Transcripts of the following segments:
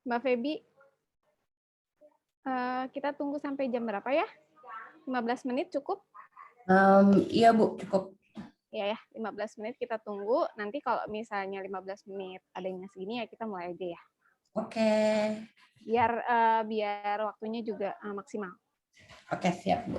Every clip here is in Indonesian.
Mbak Feby, kita tunggu sampai jam berapa ya? 15 menit cukup? Iya Bu, cukup. Iya ya, 15 menit kita tunggu. Nanti kalau misalnya 15 menit adanya segini ya kita mulai aja ya. Oke. Biar waktunya juga maksimal. Oke, siap Bu.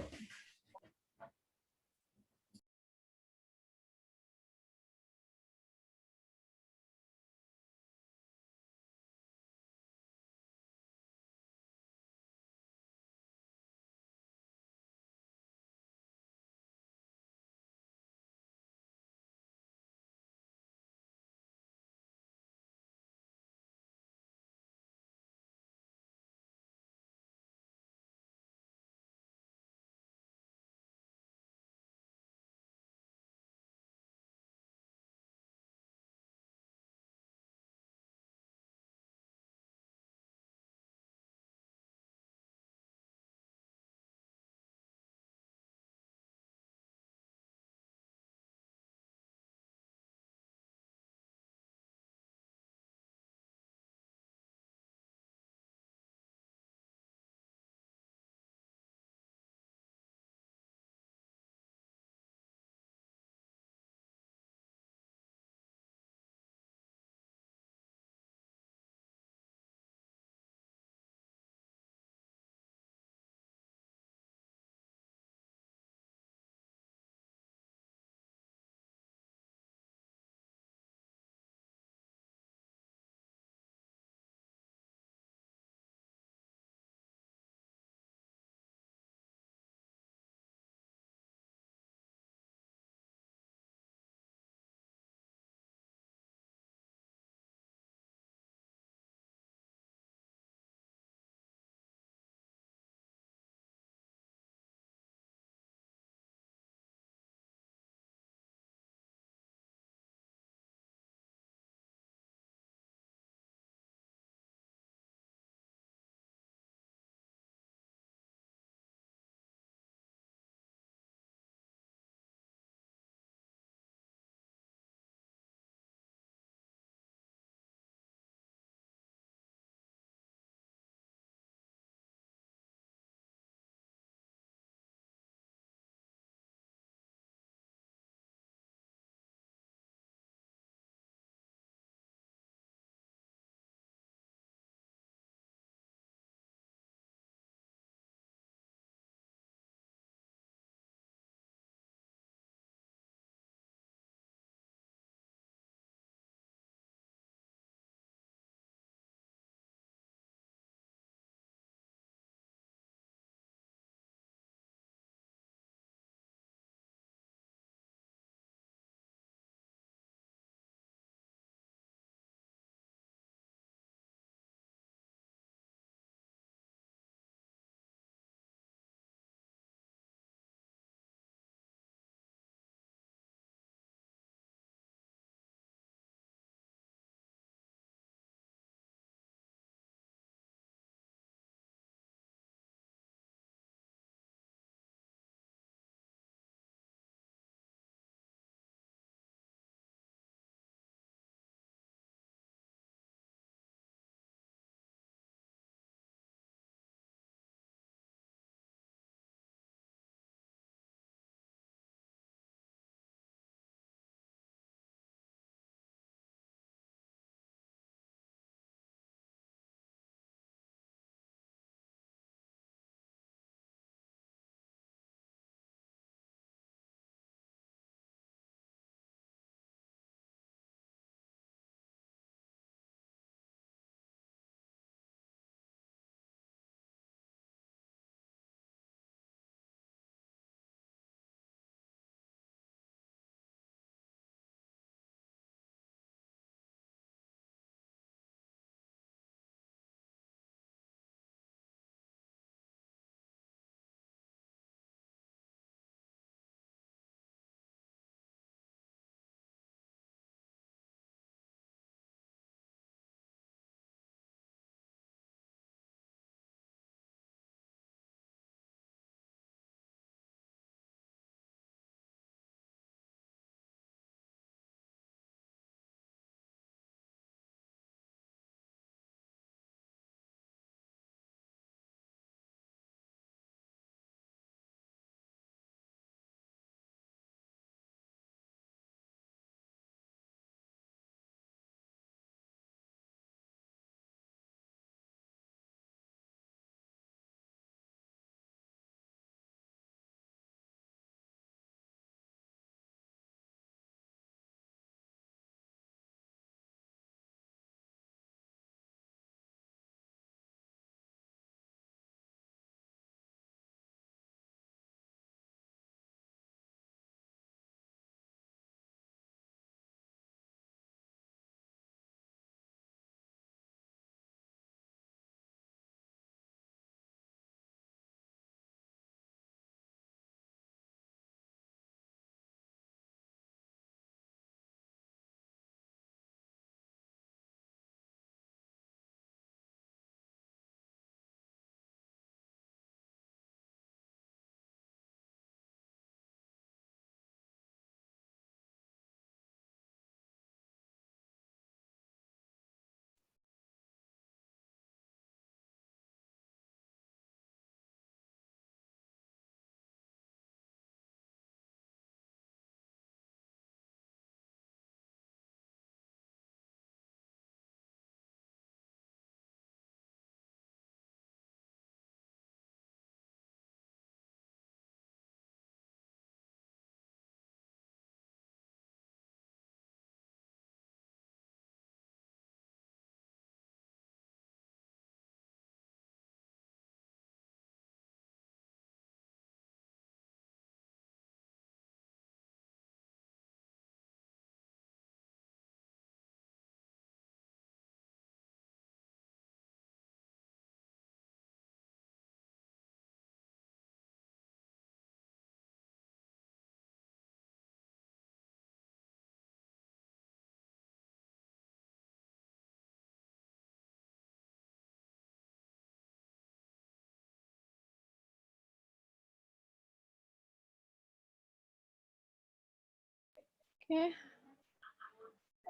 Oke.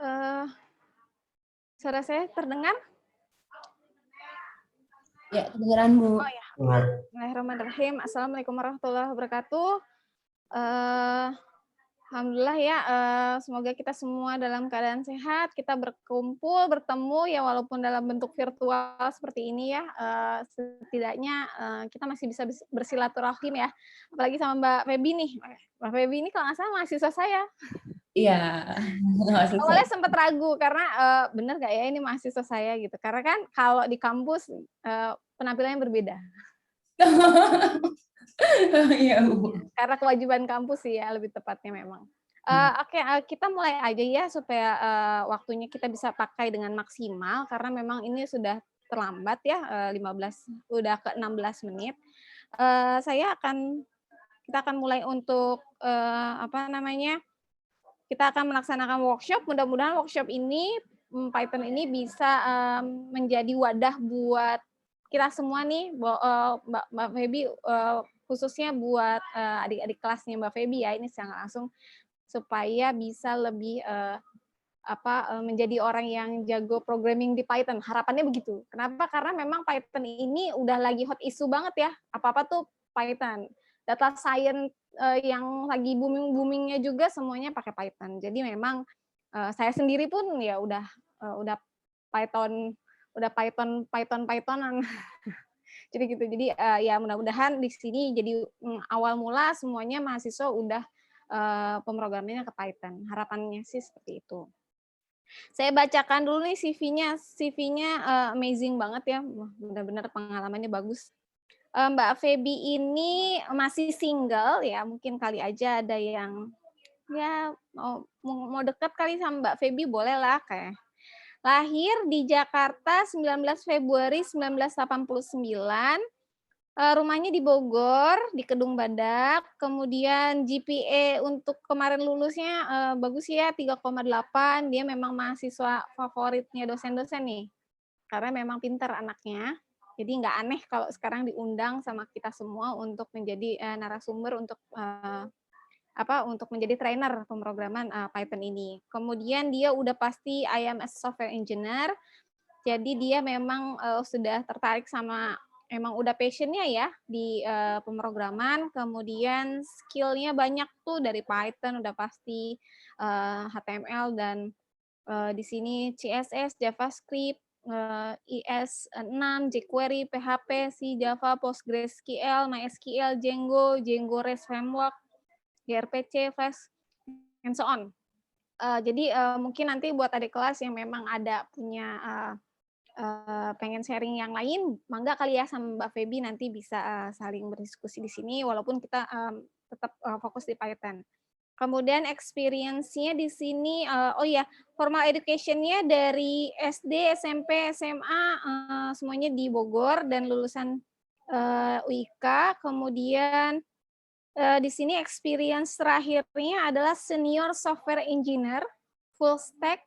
Eh, suara saya terdengar? Ya, kedengeran, Bu. Oh ya, oke. Bismillahirrahmanirrahim. Assalamualaikum warahmatullahi wabarakatuh. Eh, Alhamdulillah ya, semoga kita semua dalam keadaan sehat, kita berkumpul, bertemu ya walaupun dalam bentuk virtual seperti ini ya, setidaknya kita masih bisa bersilaturahim ya, apalagi sama Mbak Feby nih. Mbak Feby ini kalau nggak salah mahasiswa saya. Iya, nggak selesai. Awalnya sempat ragu karena, bener nggak ya ini mahasiswa saya gitu, karena kan kalau di kampus, penampilannya berbeda. Iya, Bu. Karena kewajiban kampus sih ya lebih tepatnya memang. Hmm. Oke, kita mulai aja ya supaya, waktunya kita bisa pakai dengan maksimal karena memang ini sudah terlambat ya, 15 udah ke 16 menit. Kita akan mulai untuk, apa namanya, kita akan melaksanakan workshop, mudah-mudahan workshop ini, Python ini bisa, menjadi wadah buat kita semua nih, Mbak Feby, khususnya buat, adik-adik kelasnya Mbak Feby ya, ini secara langsung, supaya bisa lebih, menjadi orang yang jago programming di Python, harapannya begitu. Kenapa? Karena memang Python ini udah lagi hot issue banget ya, apa-apa tuh Python. Data science, yang lagi booming-boomingnya juga semuanya pakai Python. Jadi memang, saya sendiri pun ya udah Python udah Pythonan. Jadi gitu. Jadi, ya mudah-mudahan di sini jadi, awal mula semuanya mahasiswa udah, pemrogramannya ke Python, harapannya sih seperti itu. Saya bacakan dulu nih CV-nya, amazing banget ya, wah benar-benar pengalamannya bagus. Mbak Feby ini masih single ya, mungkin kali aja ada yang ya mau dekat kali sama Mbak Feby bolehlah kayak. Lahir di Jakarta 19 Februari 1989. Rumahnya di Bogor, di Kedung Badak, kemudian GPA untuk kemarin lulusnya, bagus ya 3,8, dia memang mahasiswa favoritnya dosen-dosen nih, karena memang pinter anaknya. Jadi nggak aneh kalau sekarang diundang sama kita semua untuk menjadi, narasumber untuk menjadi trainer pemrograman, Python ini. Kemudian dia udah pasti I am a software engineer, jadi dia memang, sudah tertarik sama emang udah passion-nya ya di, pemrograman, kemudian skill-nya banyak tuh dari Python udah pasti, HTML dan, di sini CSS, JavaScript, IS6, jQuery, PHP, C, Java, PostgreSQL, MySQL, Django, Django REST Framework, gRPC, Flash, and so on. Jadi, mungkin nanti buat adik kelas yang memang ada punya, pengen sharing yang lain, mangga kali ya sama Mbak Feby nanti bisa, saling berdiskusi di sini walaupun kita, tetap, fokus di Python. Kemudian experience-nya di sini, oh ya, formal education-nya dari SD, SMP, SMA, semuanya di Bogor dan lulusan, UIK. Kemudian, di sini experience terakhirnya adalah senior software engineer full stack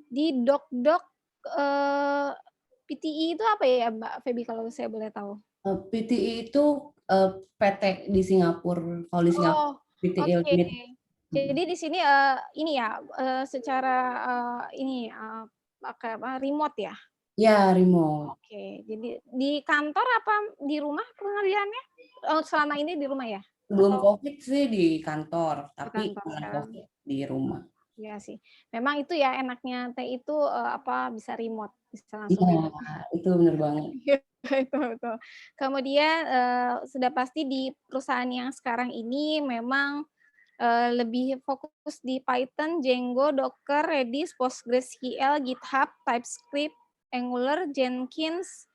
di DocDoc, eee, PTI itu apa ya, Mbak Feby kalau saya boleh tahu? PTI itu PT di Singapura. Kalau di Singapura Oh, PTI oke. Limit. Jadi di sini, ini ya, secara, pakai apa, remote ya? Ya, remote. Oke, jadi di kantor apa di rumah pengerjaannya? Oh, selama ini di rumah ya? Sebelum Atau COVID sih di kantor, di tapi kantor karena sekarang? COVID di rumah. Iya sih. Memang itu ya enaknya T itu, bisa remote, bisa langsung Iya, remote. itu bener banget. Iya, betul betul. Kemudian, sudah pasti di perusahaan yang sekarang ini memang, lebih fokus di Python, Django, Docker, Redis, PostgreSQL, GitHub, TypeScript, Angular, Jenkins,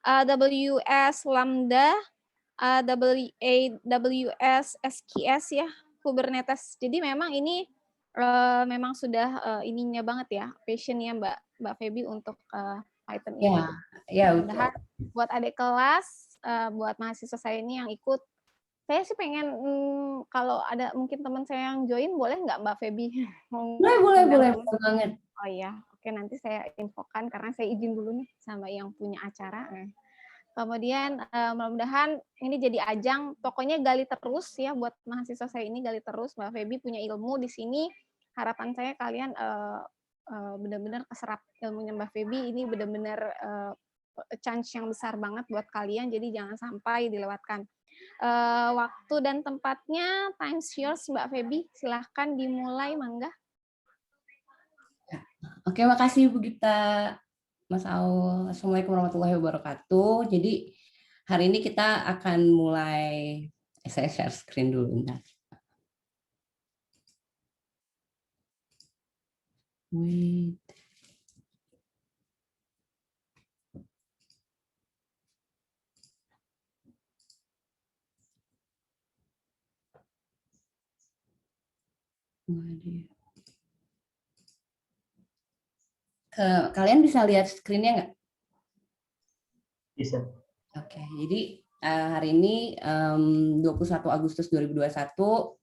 AWS Lambda, AWS SQS ya, Kubernetes. Jadi memang ini, memang sudah, ininya banget ya, passion-nya Mbak Feby untuk, Python Ya, ini. ya betul. Mudah-mudahan buat adik kelas, buat mahasiswa saya ini yang ikut, saya sih pengen, kalau ada mungkin teman saya yang join boleh nggak Mbak Feby? Mau Boleh, boleh, ngundang boleh, teman? boleh banget. Oh iya, oke nanti saya infokan karena saya izin dulu nih sama yang punya acara. Kemudian, mudah-mudahan ini jadi ajang, pokoknya gali terus ya buat mahasiswa saya ini gali terus, Mbak Feby punya ilmu di sini, harapan saya kalian benar-benar keserap ilmunya Mbak Feby. Ini benar-benar chance yang besar banget buat kalian, jadi jangan sampai dilewatkan. Waktu dan tempatnya, time's yours Mbak Feby, silahkan dimulai, mangga. Oke, makasih Bu Gita, Mas Aul. Assalamualaikum warahmatullahi wabarakatuh. Jadi hari ini kita akan mulai, saya share screen dulu bentar. Wait. Kalian bisa lihat screen-nya nggak? Bisa. Oke, jadi hari ini 21 Agustus 2021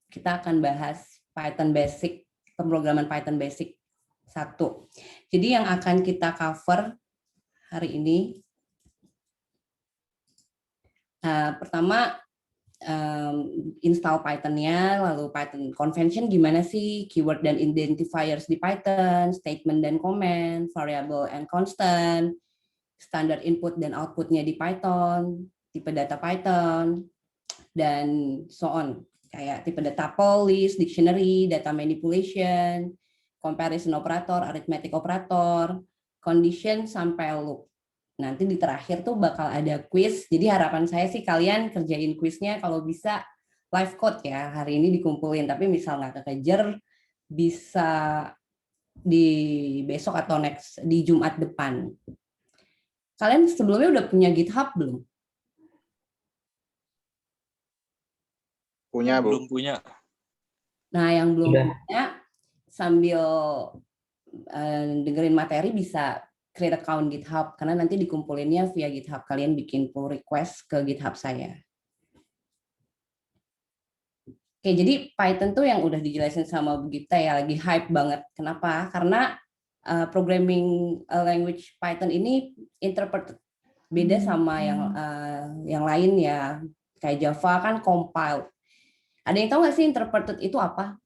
kita akan bahas Python Basic, pemrograman Python Basic 1. Jadi yang akan kita cover hari ini, pertama install Python-nya, lalu Python convention gimana sih, keyword dan identifiers di Python, statement dan comment, variable and constant, standar input dan output-nya di Python, tipe data Python, dan so on. Kayak tipe data tuple, list, dictionary, data manipulation, comparison operator, arithmetic operator, condition, sampai loop. Nanti di terakhir tuh bakal ada quiz. Jadi harapan saya sih kalian kerjain quiznya kalau bisa live code ya. Hari ini dikumpulin, tapi misal nggak kekejar, bisa di besok atau next di Jumat depan. Kalian sebelumnya udah punya GitHub belum? Punya, Bu. Belum punya. Nah, yang belum Udah. punya, sambil dengerin materi bisa create account GitHub, karena nanti dikumpulinnya via GitHub. Kalian bikin pull request ke GitHub saya. Oke, jadi Python tuh yang udah dijelasin sama Bu Gita ya, lagi hype banget. Kenapa? Karena programming language Python ini interpreted. Beda sama yang lain ya. Kayak Java kan compiled. Ada yang tahu nggak sih interpreted itu apa?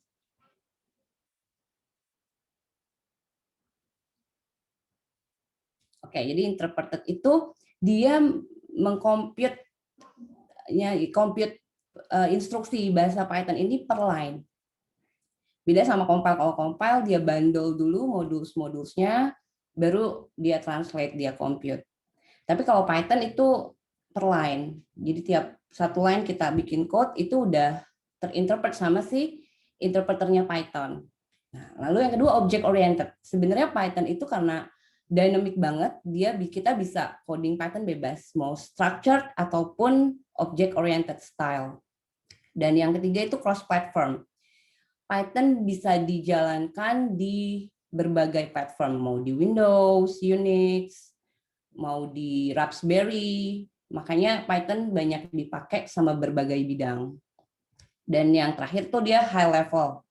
Oke, jadi interpreted itu dia mengcompute instruksi bahasa Python ini per line. Beda sama compile. Kalau compile dia bundle dulu modules-modulesnya, baru dia translate, dia compute. Tapi kalau Python itu per line. Jadi tiap satu line kita bikin code itu udah terinterpret sama si interpreternya Python. Nah, lalu yang kedua object oriented. Sebenarnya Python itu karena dynamic banget, kita bisa coding Python bebas, mau structured ataupun object oriented style. Dan yang ketiga itu cross platform. Python bisa dijalankan di berbagai platform, mau di Windows, Unix, mau di Raspberry. Makanya Python banyak dipakai sama berbagai bidang. Dan yang terakhir tuh dia high level.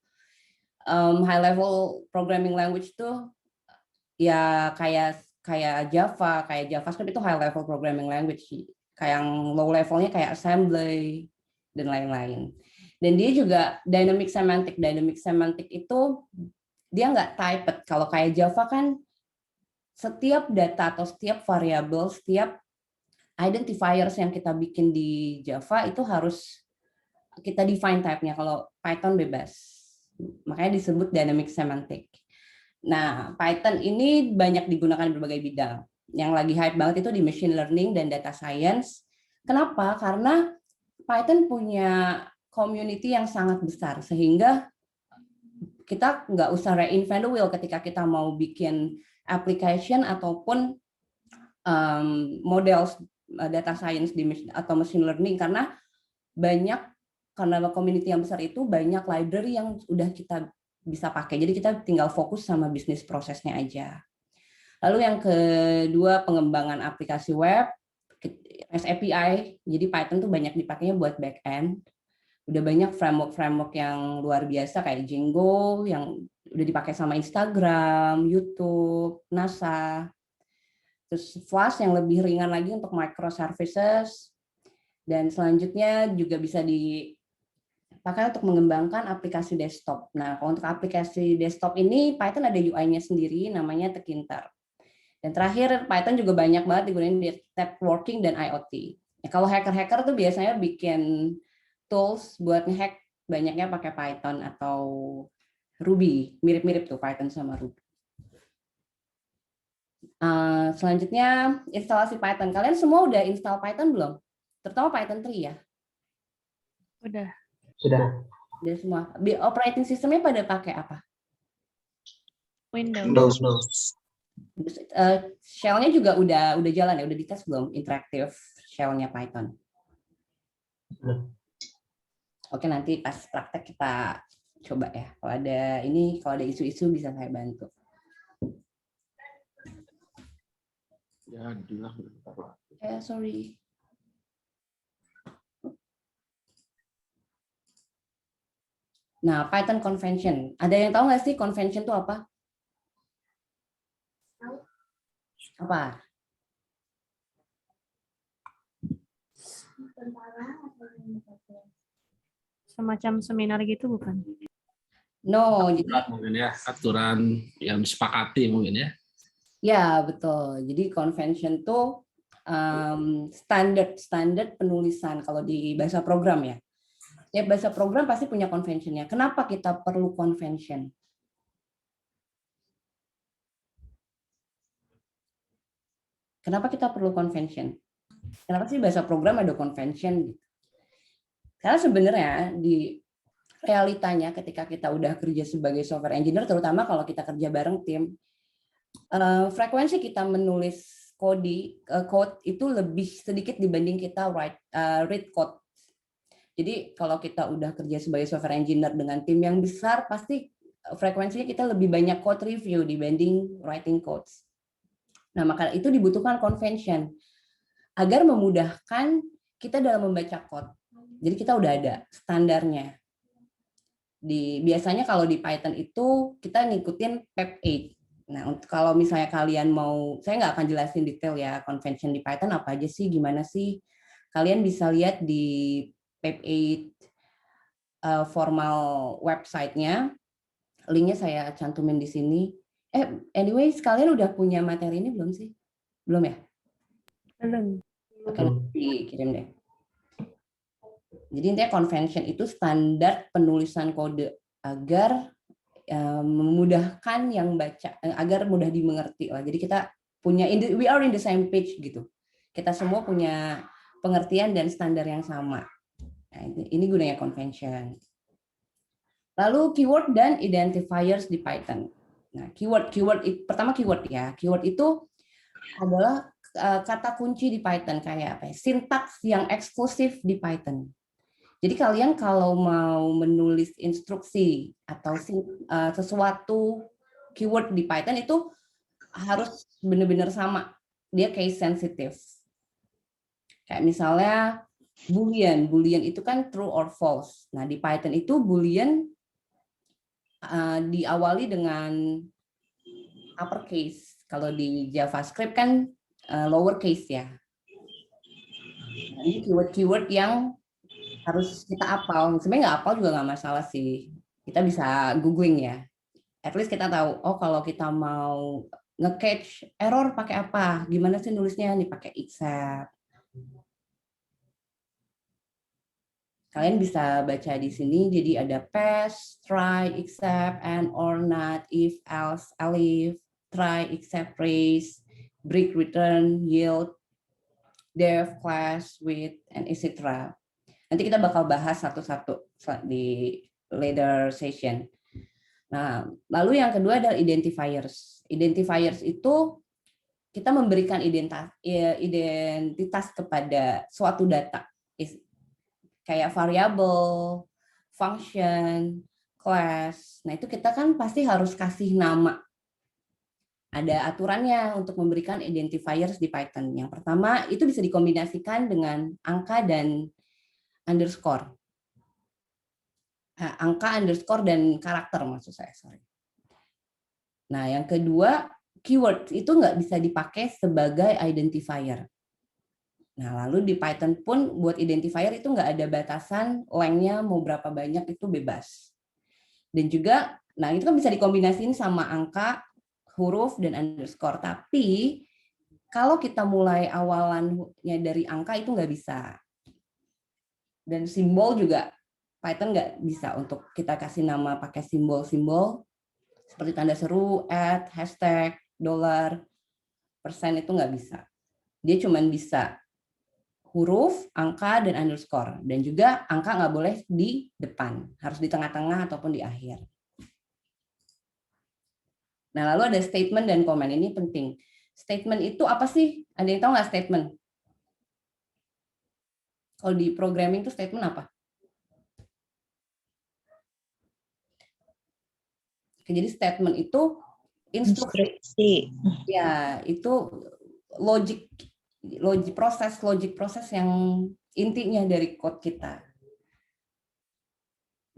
High level programming language tuh ya kayak Java, kayak JavaScript itu high level programming language. Kayak yang low levelnya kayak assembly dan lain-lain. Dan dia juga dynamic semantic. Dynamic semantic itu dia nggak typed. Kalau kayak Java kan setiap data atau setiap variabel, setiap identifiers yang kita bikin di Java itu harus kita define type-nya. Kalau Python bebas. Makanya disebut dynamic semantic. Nah, Python ini banyak digunakan di berbagai bidang. Yang lagi hype banget itu di machine learning dan data science. Kenapa? Karena Python punya community yang sangat besar, sehingga kita nggak usah reinvent the wheel ketika kita mau bikin application ataupun model data science atau machine learning, karena community yang besar itu banyak library yang udah kita bisa pakai. Jadi kita tinggal fokus sama bisnis prosesnya aja. Lalu yang kedua, pengembangan aplikasi web, REST API. Jadi Python tuh banyak dipakainya buat back-end. Udah banyak framework yang luar biasa kayak Django yang udah dipakai sama Instagram, YouTube, NASA. Terus Flask yang lebih ringan lagi untuk microservices. Dan selanjutnya juga bisa pakai untuk mengembangkan aplikasi desktop. Nah, kalau untuk aplikasi desktop ini Python ada UI-nya sendiri, namanya Tkinter. Dan terakhir, Python juga banyak banget digunakan di networking dan IoT. Ya, kalau hacker-hacker tuh biasanya bikin tools buat ngehack, banyaknya pakai Python atau Ruby, mirip-mirip tuh Python sama Ruby. Selanjutnya, instalasi Python. Kalian semua udah install Python belum? Terutama Python 3 ya? Udah. Sudah. Udah semua. Operating systemnya pada pakai apa? Windows. Shell-nya juga udah jalan ya, udah dites belum interaktif shell-nya Python? Belum. Oke, nanti pas praktek kita coba ya. Kalau ada isu-isu bisa saya bantu. Jadilah. Sorry. Nah, Python convention. Ada yang tahu nggak sih convention itu apa? Apa? Semacam seminar gitu bukan? No, jadi Mungkin ya, aturan yang disepakati mungkin ya. ya betul. Jadi convention itu standar penulisan kalau di bahasa program ya. Ya bahasa program pasti punya convention-nya. Kenapa kita perlu convention? Kenapa kita perlu convention? Kenapa sih bahasa program ada convention? Karena sebenarnya di realitanya ketika kita udah kerja sebagai software engineer, terutama kalau kita kerja bareng tim, frekuensi kita menulis code itu lebih sedikit dibanding kita read code. Jadi kalau kita udah kerja sebagai software engineer dengan tim yang besar, pasti frekuensinya kita lebih banyak code review dibanding writing codes. Nah, maka itu dibutuhkan convention agar memudahkan kita dalam membaca code. Jadi kita udah ada standarnya. Biasanya kalau di Python itu kita ngikutin PEP 8. Nah, kalau misalnya kalian mau, saya nggak akan jelasin detail ya convention di Python apa aja sih, gimana sih. Kalian bisa lihat di PEP 8 formal website-nya. Linknya saya cantumin di sini. Anyways, kalian udah punya materi ini belum sih? Belum ya? Belum. Oke, nanti kirim deh. Jadi intinya convention itu standar penulisan kode agar memudahkan yang baca, agar mudah dimengerti lah. Jadi kita punya, we are in the same page gitu. Kita semua punya pengertian dan standar yang sama. Nah, ini gunanya convention. Lalu keyword dan identifiers di Python. Nah, pertama keyword ya. Keyword itu adalah kata kunci di Python, kayak apa ya? Sintaks yang eksklusif di Python. Jadi kalian kalau mau menulis instruksi atau sesuatu keyword di Python itu harus benar-benar sama. Dia case sensitive. Kayak misalnya Boolean. Boolean itu kan true or false. Nah, di Python itu Boolean diawali dengan uppercase. Kalau di JavaScript kan lowercase ya. Nah, ini keyword-keyword yang harus kita hafal. Sebenarnya nggak hafal juga nggak masalah sih. Kita bisa googling ya. At least kita tahu, oh kalau kita mau nge-catch error pakai apa? Gimana sih nulisnya? Nih pakai except. Kalian bisa baca di sini, jadi ada pass, try, except, and, or, not, if, else, elif, try, except, trace, break, return, yield, def, class, with, and etc. Nanti kita bakal bahas satu-satu di later session. Nah, lalu yang kedua adalah identifiers. Identifiers itu kita memberikan identitas kepada suatu data. Kayak variabel, function, class. Nah, itu kita kan pasti harus kasih nama. Ada aturannya untuk memberikan identifiers di Python. Yang pertama, itu bisa dikombinasikan dengan angka dan underscore. Angka, underscore, dan karakter maksud saya. Sorry. Nah, yang kedua, keyword itu nggak bisa dipakai sebagai identifier. Nah, lalu di Python pun buat identifier itu nggak ada batasan lengthnya mau berapa banyak, itu bebas. Dan juga, nah itu kan bisa dikombinasiin sama angka, huruf, dan underscore. Tapi kalau kita mulai awalannya dari angka itu nggak bisa. Dan simbol juga Python nggak bisa untuk kita kasih nama pakai simbol-simbol seperti tanda seru, @ hashtag, $, persen, itu nggak bisa. Dia cuma bisa huruf, angka, dan underscore. Dan juga angka nggak boleh di depan, harus di tengah-tengah ataupun di akhir. Nah, lalu ada statement dan comment. Ini penting. Statement itu apa sih? Ada yang tahu nggak statement? Kalau di programming itu statement apa? Oke, jadi statement itu instruksi. Ya, itu logic proses yang intinya dari code kita.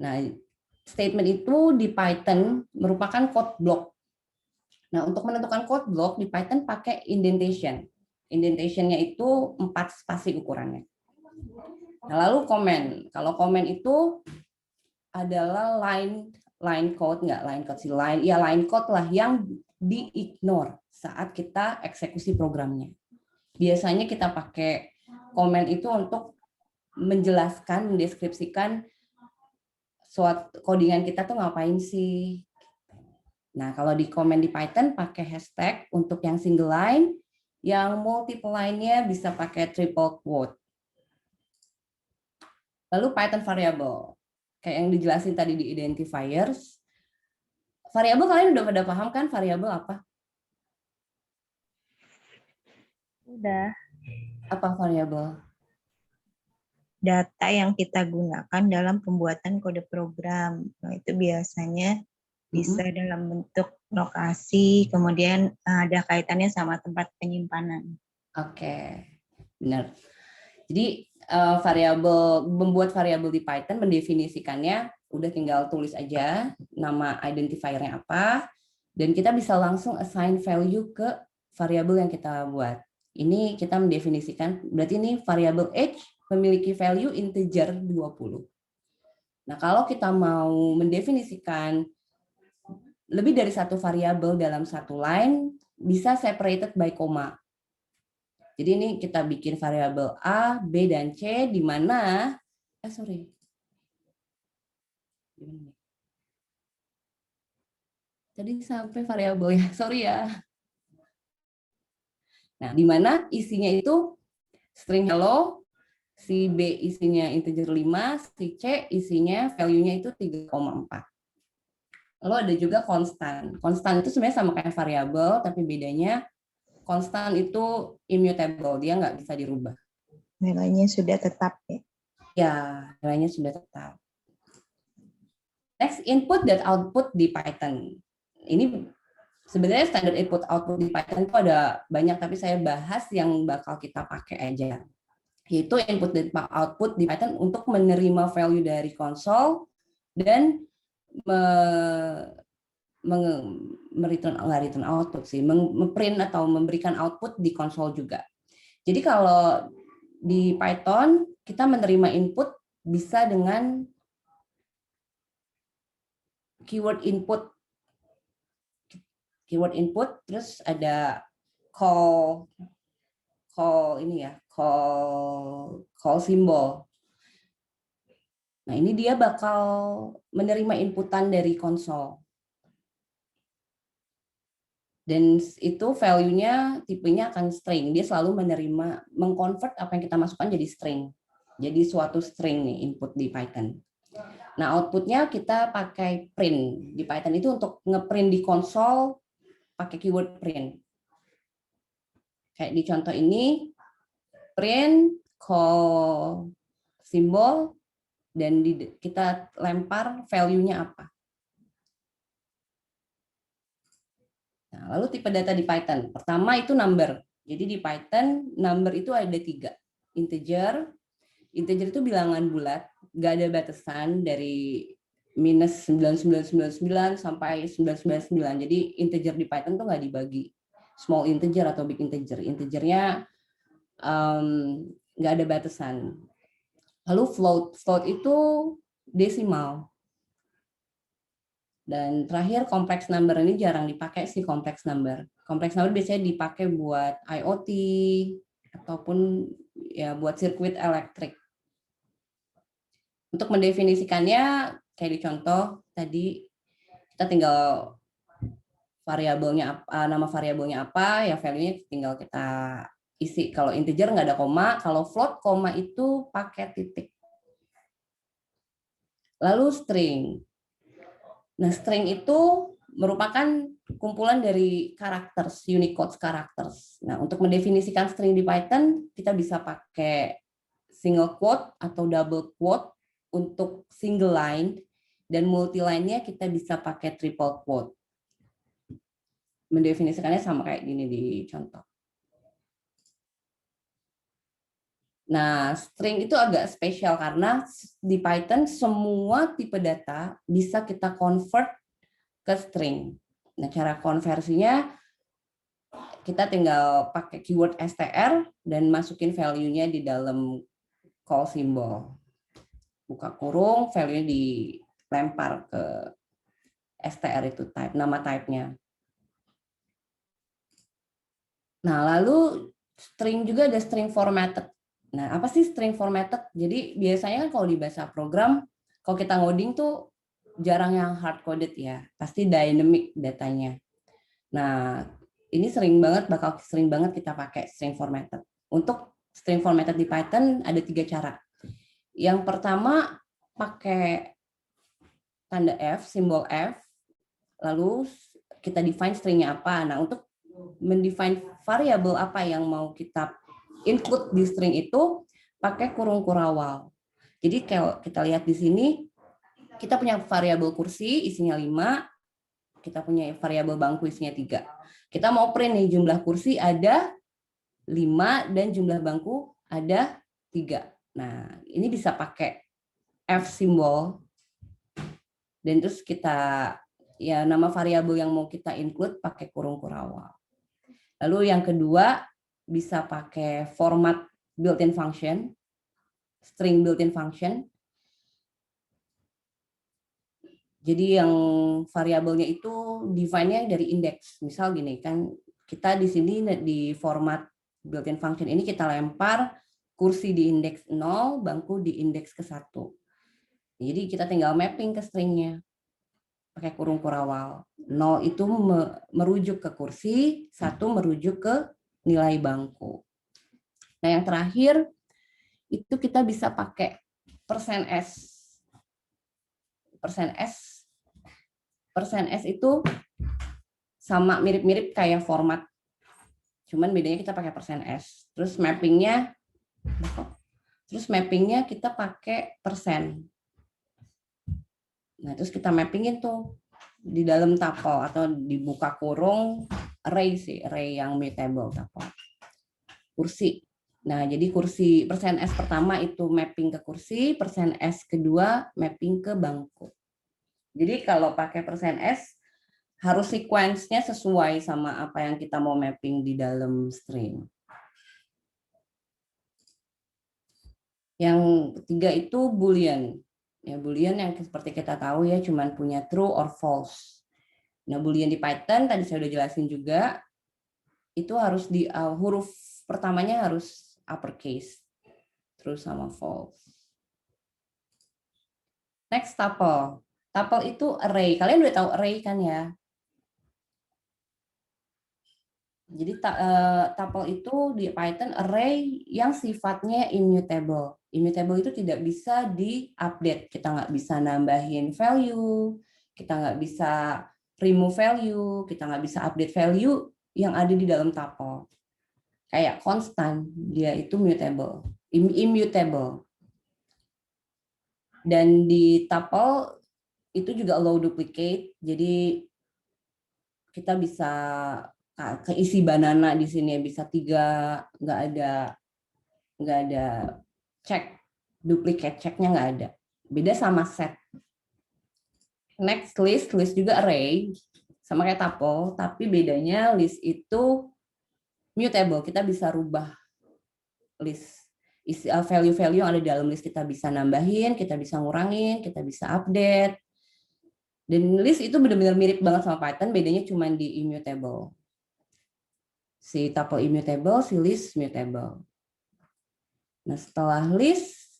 Nah, statement itu di Python merupakan code block. Nah, untuk menentukan code block di Python pakai indentation. Indentation-nya itu 4 spasi ukurannya. Nah, lalu comment. Kalau comment itu adalah line code lah yang di-ignore saat kita eksekusi programnya. Biasanya kita pakai comment itu untuk menjelaskan, mendeskripsikan suatu codingan kita tuh ngapain sih. Nah, kalau di comment di Python pakai hashtag untuk yang single line, yang multiple line-nya bisa pakai triple quote. Lalu Python variable. Kayak yang dijelasin tadi di identifiers. Variabel kalian udah pada paham kan variabel apa? Udah. Apa variabel? Data yang kita gunakan dalam pembuatan kode program. Nah, itu biasanya bisa dalam bentuk lokasi, kemudian ada kaitannya sama tempat penyimpanan. Oke, benar. Jadi membuat variabel di Python, mendefinisikannya, udah tinggal tulis aja nama identifiernya apa, dan kita bisa langsung assign value ke variabel yang kita buat. Ini kita mendefinisikan, berarti ini variabel age memiliki value integer 20. Nah, kalau kita mau mendefinisikan lebih dari satu variabel dalam satu line, bisa separated by koma. Jadi ini kita bikin variabel A, B, dan C, di mana, tadi sampai variabel ya, sorry ya. Nah, di mana isinya itu string hello, si B isinya integer 5, si C isinya value-nya itu 3,4. Lalu ada juga konstan. Konstan itu sebenarnya sama kayak variabel, tapi bedanya konstan itu immutable, dia nggak bisa dirubah. Nilainya sudah tetap ya? Ya, nilainya sudah tetap. Next, input dan output di Python. Ini sebenarnya standar input output di Python itu ada banyak, tapi saya bahas yang bakal kita pakai aja. Yaitu input dan output di Python untuk menerima value dari konsol dan return output sih, memprint atau memberikan output di konsol juga. Jadi kalau di Python kita menerima input bisa dengan keyword input, terus ada call ini ya, call simbol. Nah, ini dia bakal menerima inputan dari konsol. Dan itu value-nya tipenya akan string. Dia selalu mengconvert apa yang kita masukkan jadi string. Jadi suatu string nih input di Python. Nah, output-nya kita pakai print. Di Python itu untuk ngeprint di konsol pakai keyword print. Kayak di contoh ini, print, call simbol, dan kita lempar value-nya apa. Nah, lalu tipe data di Python. Pertama itu number. Jadi di Python, number itu ada 3. Integer. Integer itu bilangan bulat. Nggak ada batasan dari minus 9999 sampai 999. Jadi integer di Python tuh nggak dibagi small integer atau big integer. Integernya nggak ada batasan. Lalu float itu desimal. Dan terakhir complex number ini jarang dipakai sih complex number. Complex number biasanya dipakai buat IoT ataupun ya buat sirkuit elektrik. Untuk mendefinisikannya kayak di contoh tadi kita tinggal variabelnya apa, nama variabelnya apa, ya value-nya tinggal kita isi. Kalau integer nggak ada koma, kalau float koma itu pakai titik. Lalu string. Nah, string itu merupakan kumpulan dari karakter, Unicode characters. Nah, untuk mendefinisikan string di Python, kita bisa pakai single quote atau double quote untuk single line, dan multi line-nya kita bisa pakai triple quote. Mendefinisikannya sama kayak gini di contoh. Nah, string itu agak spesial karena di Python semua tipe data bisa kita convert ke string. Nah, cara konversinya kita tinggal pakai keyword str dan masukin value-nya di dalam call symbol. Buka kurung, value-nya dilempar ke str itu type, nama type-nya. Nah, lalu string juga ada string formatted. Nah, apa sih string formatted? Jadi biasanya kan kalau di bahasa program, kalau kita ngoding tuh jarang yang hard coded ya, pasti dynamic datanya. Nah, ini bakal sering banget kita pakai string formatted. Untuk string formatted di Python ada 3 cara. Yang pertama pakai tanda F, simbol F, lalu kita define stringnya apa. Nah, untuk mendefine variabel apa yang mau kita include di string itu pakai kurung kurawal. Jadi kalau kita lihat di sini, kita punya variabel kursi isinya 5, kita punya variabel bangku isinya 3. Kita mau print nih jumlah kursi ada 5 dan jumlah bangku ada 3. Nah, ini bisa pakai F simbol. Dan terus kita ya nama variabel yang mau kita include pakai kurung kurawal. Lalu yang kedua bisa pakai format built-in function, string built-in function. Jadi yang variabelnya itu define-nya dari indeks. Misal gini kan, kita di sini di format built-in function ini kita lempar kursi di indeks 0, bangku di indeks ke 1. Jadi kita tinggal mapping ke stringnya pakai kurung kurawal. 0 itu merujuk ke kursi, 1 merujuk ke nilai bangku. Nah, yang terakhir itu kita bisa pakai %s. %s itu sama mirip-mirip kayak format. Cuman bedanya kita pakai %s. Terus mappingnya kita pakai %. Nah, terus kita mappingin tuh di dalam tuple atau dibuka kurung array yang mutable tuple. Kursi. Nah, jadi kursi %s pertama itu mapping ke kursi, %s kedua mapping ke bangku. Jadi kalau pakai %s harus sequence-nya sesuai sama apa yang kita mau mapping di dalam string. Yang ketiga itu boolean. Ya, boolean yang seperti kita tahu ya cuman punya true or false. Nah, boolean di Python tadi saya udah jelasin juga, itu harus di huruf pertamanya harus uppercase, true sama false. Next, tuple. Tuple itu array. Kalian udah tahu array kan ya? Jadi tuple itu di Python array yang sifatnya immutable. Immutable itu tidak bisa di-update. Kita nggak bisa nambahin value, kita nggak bisa remove value, kita nggak bisa update value yang ada di dalam tuple. Kayak konstan, dia itu mutable, immutable. Dan di tuple itu juga allow duplicate, jadi kita bisa keisi banana di sini bisa 3, nggak ada check, duplicate checknya nggak ada. Beda sama set. Next, list juga array, sama kayak tuple, tapi bedanya list itu mutable, kita bisa rubah list. Value-value yang ada di dalam list kita bisa nambahin, kita bisa ngurangin, kita bisa update. Dan list itu benar-benar mirip banget sama Python, bedanya cuma di immutable. Si tuple immutable, si list mutable. Nah, setelah list,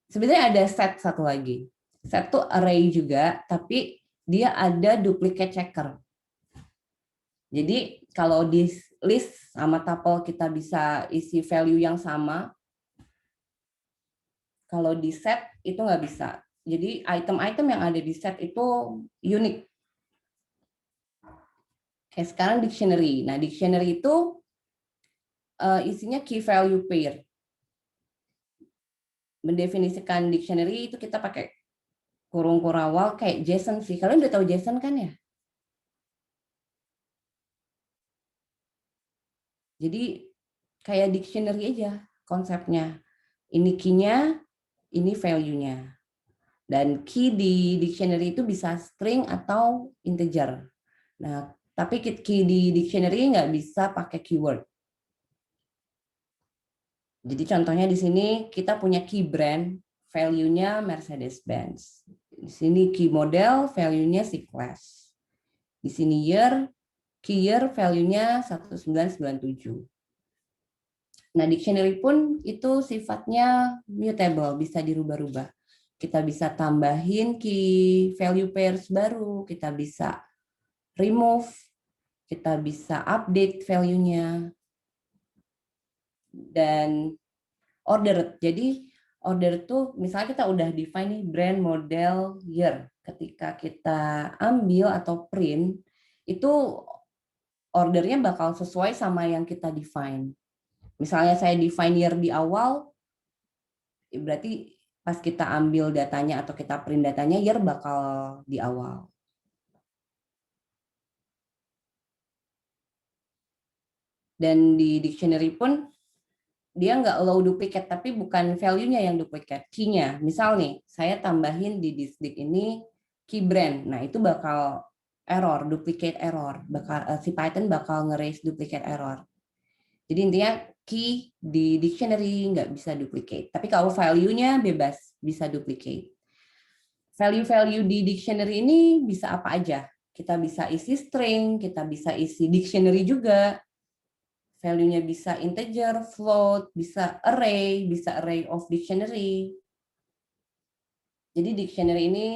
sebenarnya ada set satu lagi. Set tuh array juga, tapi dia ada duplicate checker. Jadi kalau di list sama tuple kita bisa isi value yang sama, kalau di set itu nggak bisa. Jadi item-item yang ada di set itu unik. Kayak sekarang dictionary. Nah, dictionary itu isinya key value pair. Mendefinisikan dictionary itu kita pakai kurung kurawal kayak JSON sih. Kalian udah tahu JSON kan ya? Jadi kayak dictionary aja konsepnya. Ini key-nya, ini value-nya. Dan key di dictionary itu bisa string atau integer. Nah, tapi key di dictionary nggak bisa pakai keyword. Jadi contohnya di sini kita punya key brand, value-nya Mercedes-Benz. Di sini key model, value-nya C-Class. Di sini year, key year, value-nya 1997. Nah, dictionary pun itu sifatnya mutable, bisa dirubah-rubah. Kita bisa tambahin key value pairs baru, kita bisa remove, kita bisa update value-nya. Dan order. Jadi order itu misalnya kita udah define nih brand, model, year. Ketika kita ambil atau print, itu ordernya bakal sesuai sama yang kita define. Misalnya saya define year di awal, berarti pas kita ambil datanya atau kita print datanya, year bakal di awal. Dan di dictionary pun dia nggak allow duplicate, tapi bukan value-nya yang duplicate, key-nya. Misal nih, saya tambahin di distrik ini key brand. Nah, itu bakal error, duplicate error. Si Python bakal nge-raise duplicate error. Jadi intinya key di dictionary nggak bisa duplicate. Tapi kalau value-nya bebas, bisa duplicate. Value-value di dictionary ini bisa apa aja. Kita bisa isi string, kita bisa isi dictionary juga. Value-nya bisa integer, float, bisa array of dictionary. Jadi dictionary ini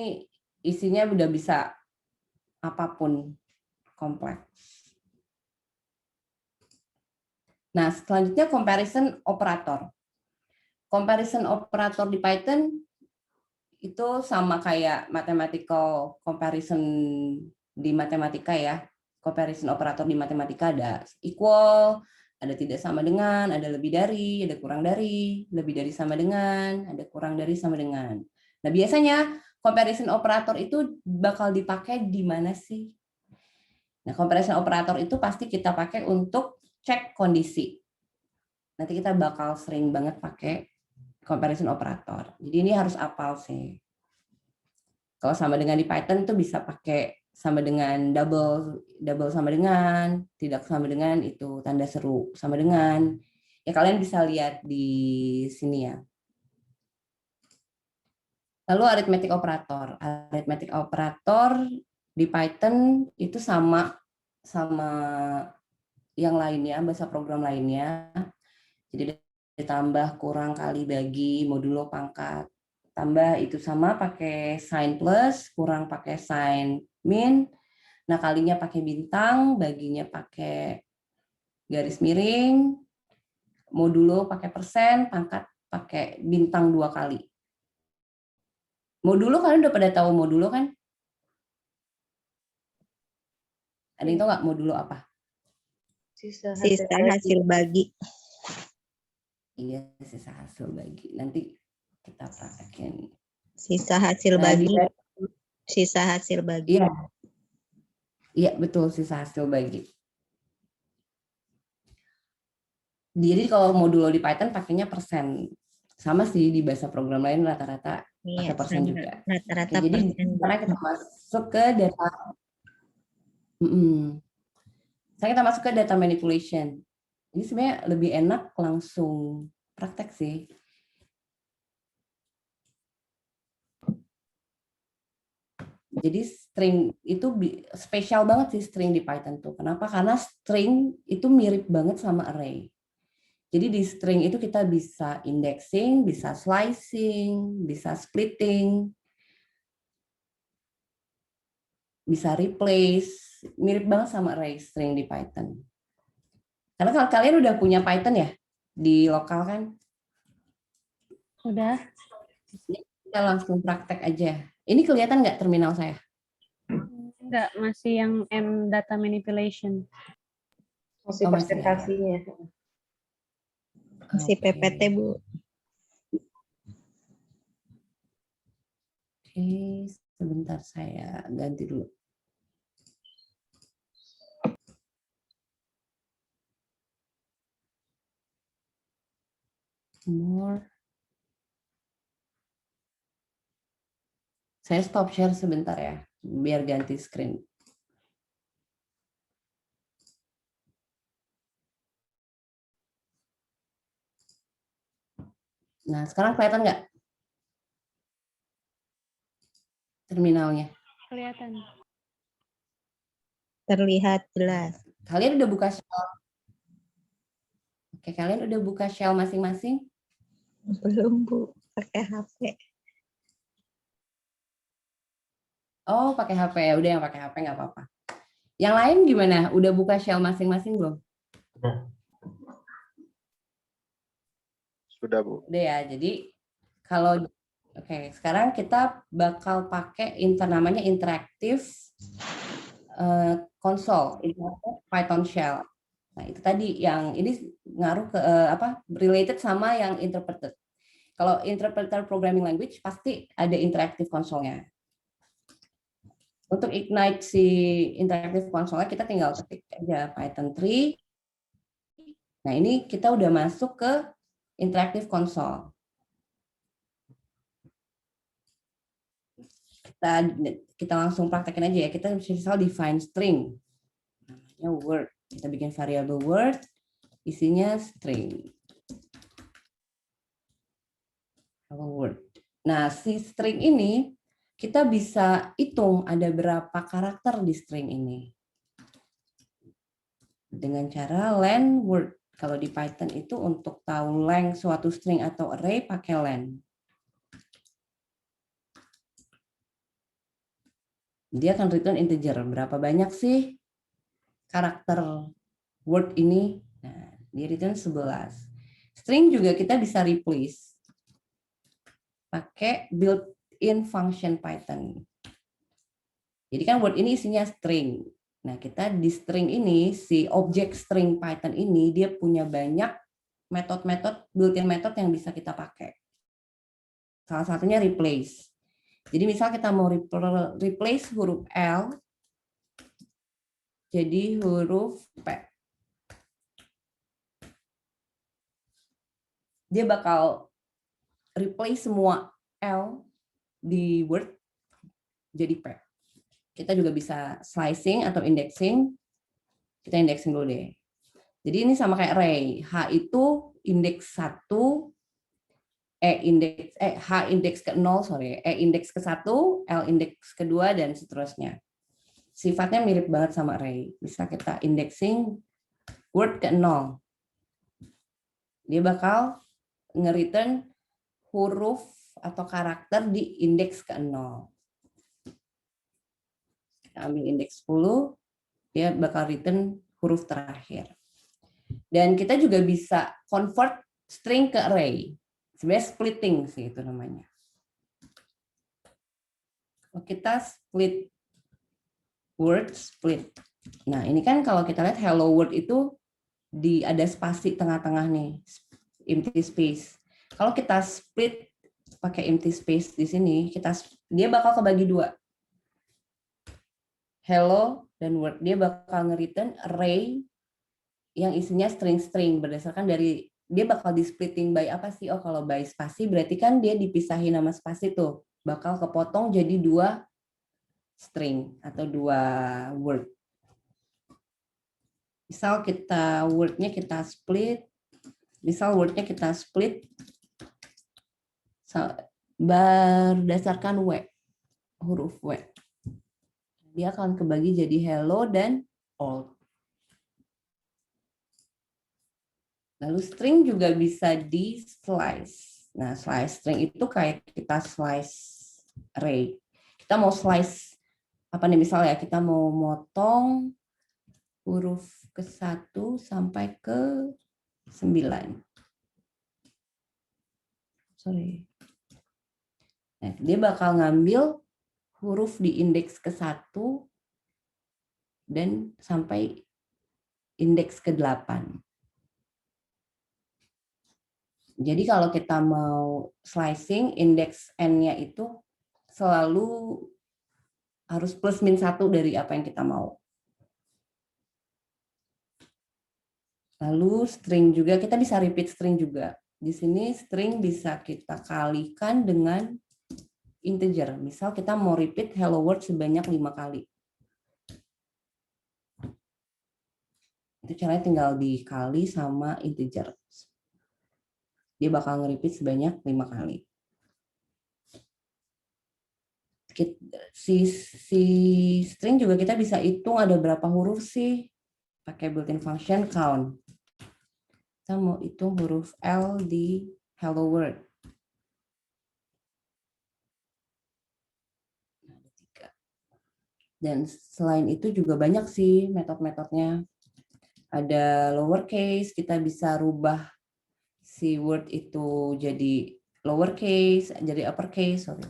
isinya udah bisa apapun, kompleks. Nah, selanjutnya comparison operator. Comparison operator di Python itu sama kayak mathematical comparison di matematika ya. Comparison operator di matematika ada equal, ada tidak sama dengan, ada lebih dari, ada kurang dari, lebih dari sama dengan, ada kurang dari sama dengan. Nah, biasanya comparison operator itu bakal dipakai di mana sih? Nah, comparison operator itu pasti kita pakai untuk cek kondisi. Nanti kita bakal sering banget pakai comparison operator. Jadi ini harus hafal sih. Kalau sama dengan di Python itu bisa pakai sama dengan double sama dengan, tidak sama dengan itu tanda seru sama dengan. Ya kalian bisa lihat di sini ya. Lalu arithmetic operator. Arithmetic operator di Python itu sama yang lainnya, bahasa program lainnya. Jadi ditambah, kurang, kali, bagi, modulo, pangkat. Tambah itu sama pakai sign plus, kurang pakai sign min. Nah, kalinya pakai bintang, baginya pakai garis miring, modulo pakai persen, pangkat pakai bintang 2 kali. Modulo kalian udah pada tahu modulo kan? Ada yang tahu nggak modulo apa? Sisa hasil bagi. Iya, sisa hasil bagi. Nanti kita praktekin. Sisa hasil bagi. Sisa hasil bagi. Iya. Iya, betul, sisa hasil bagi. Jadi kalau modulo di Python pakainya persen. Sama sih di bahasa program lain rata-rata pakai persen juga. Rata-rata Oke, jadi sekarang kita masuk ke data. Sekarang kita masuk ke data manipulation. Ini sebenarnya lebih enak langsung praktek sih. Jadi string itu spesial banget sih string di Python tuh. Kenapa? Karena string itu mirip banget sama array. Jadi di string itu kita bisa indexing, bisa slicing, bisa splitting, bisa replace, mirip banget sama array string di Python. Karena kalau kalian udah punya Python ya di lokal kan? Udah. Kita langsung praktek aja. Ini kelihatan nggak terminal saya? Enggak, masih yang M data manipulation. Masih Oh, masih ya. presentasinya. Masih Oke. PPT, Bu. Oke, sebentar saya ganti dulu. More. Saya stop share sebentar ya, biar ganti screen. Nah, sekarang kelihatan nggak terminalnya? Kelihatan. Terlihat jelas. Kalian udah buka shell? Oke, kalian udah buka shell masing-masing? Belum, Bu. Pakai HP. Oh, pakai HP ya. Udah yang pakai HP nggak apa-apa. Yang lain gimana? Udah buka shell masing-masing belum? Sudah, Bu. Udah ya. Jadi kalau sekarang kita bakal pakai namanya interactive console, interactive Python shell. Nah, itu tadi yang ini ngaruh ke related sama yang interpreted. Kalau interpreter programming language pasti ada interactive console-nya. Untuk ignite si interactive console-nya kita tinggal ketik aja Python 3. Nah, ini kita udah masuk ke interactive console. Kita langsung praktekin aja ya. Kita misal define string. Namanya word. Kita bikin variable word, isinya string. Word. Nah, si string ini kita bisa hitung ada berapa karakter di string ini. Dengan cara len word. Kalau di Python itu untuk tahu length suatu string atau array pakai len. Dia akan return integer. Berapa banyak sih karakter word ini? Nah, dia return 11. String juga kita bisa replace pakai built-in function Python. Jadi kan word ini isinya string. Nah, kita di string ini, si objek string Python ini, dia punya banyak metode-metode, built-in method yang bisa kita pakai. Salah satunya replace. Jadi misal kita mau replace huruf L jadi huruf P. Dia bakal replace semua L di Word jadi P. Kita juga bisa slicing atau indexing. Kita indexing dulu deh. Jadi ini sama kayak array. H itu indeks 1, H indeks ke 0, E indeks ke 1, L indeks ke 2, dan seterusnya. Sifatnya mirip banget sama array. Bisa kita indexing Word ke 0. Dia bakal nge-return huruf atau karakter di indeks ke 0. Kita ambil indeks 10, dia bakal return huruf terakhir. Dan kita juga bisa convert string ke array. Sebenarnya splitting sih itu namanya. Kalau kita split word, split. Nah, ini kan kalau kita lihat hello world itu ada spasi tengah-tengah nih, empty space. Kalau kita split pakai empty space di sini, dia bakal kebagi 2. Hello dan word. Dia bakal nge-return array yang isinya string-string berdasarkan dari dia bakal di splitting by apa sih? Oh, kalau by spasi berarti kan dia dipisahin nama spasi tuh. Bakal kepotong jadi 2 string atau 2 word. Misal kita word-nya kita split Misal word-nya kita split berdasarkan W, huruf W. Dia akan kebagi jadi hello dan old. Lalu string juga bisa di slice. Nah, slice string itu kayak kita slice array. Kita mau slice apa nih, misalnya kita mau motong huruf ke-1 sampai ke 9. Sorry. Nah, dia bakal ngambil huruf di indeks ke-1 dan sampai indeks ke-8. Jadi kalau kita mau slicing, indeks n-nya itu selalu harus plus min 1 dari apa yang kita mau. Lalu string juga, kita bisa repeat string juga. Di sini string bisa kita kalikan dengan integer. Misal kita mau repeat hello world sebanyak 5 kali. Itu caranya tinggal dikali sama integer. Dia bakal nge-repeat sebanyak 5 kali. Si string juga kita bisa hitung ada berapa huruf sih. Pakai built-in function count. Kita mau hitung huruf L di hello world. Dan selain itu juga banyak sih metode-metodenya. Ada lowercase, kita bisa rubah si word itu jadi lowercase, jadi uppercase. Sorry.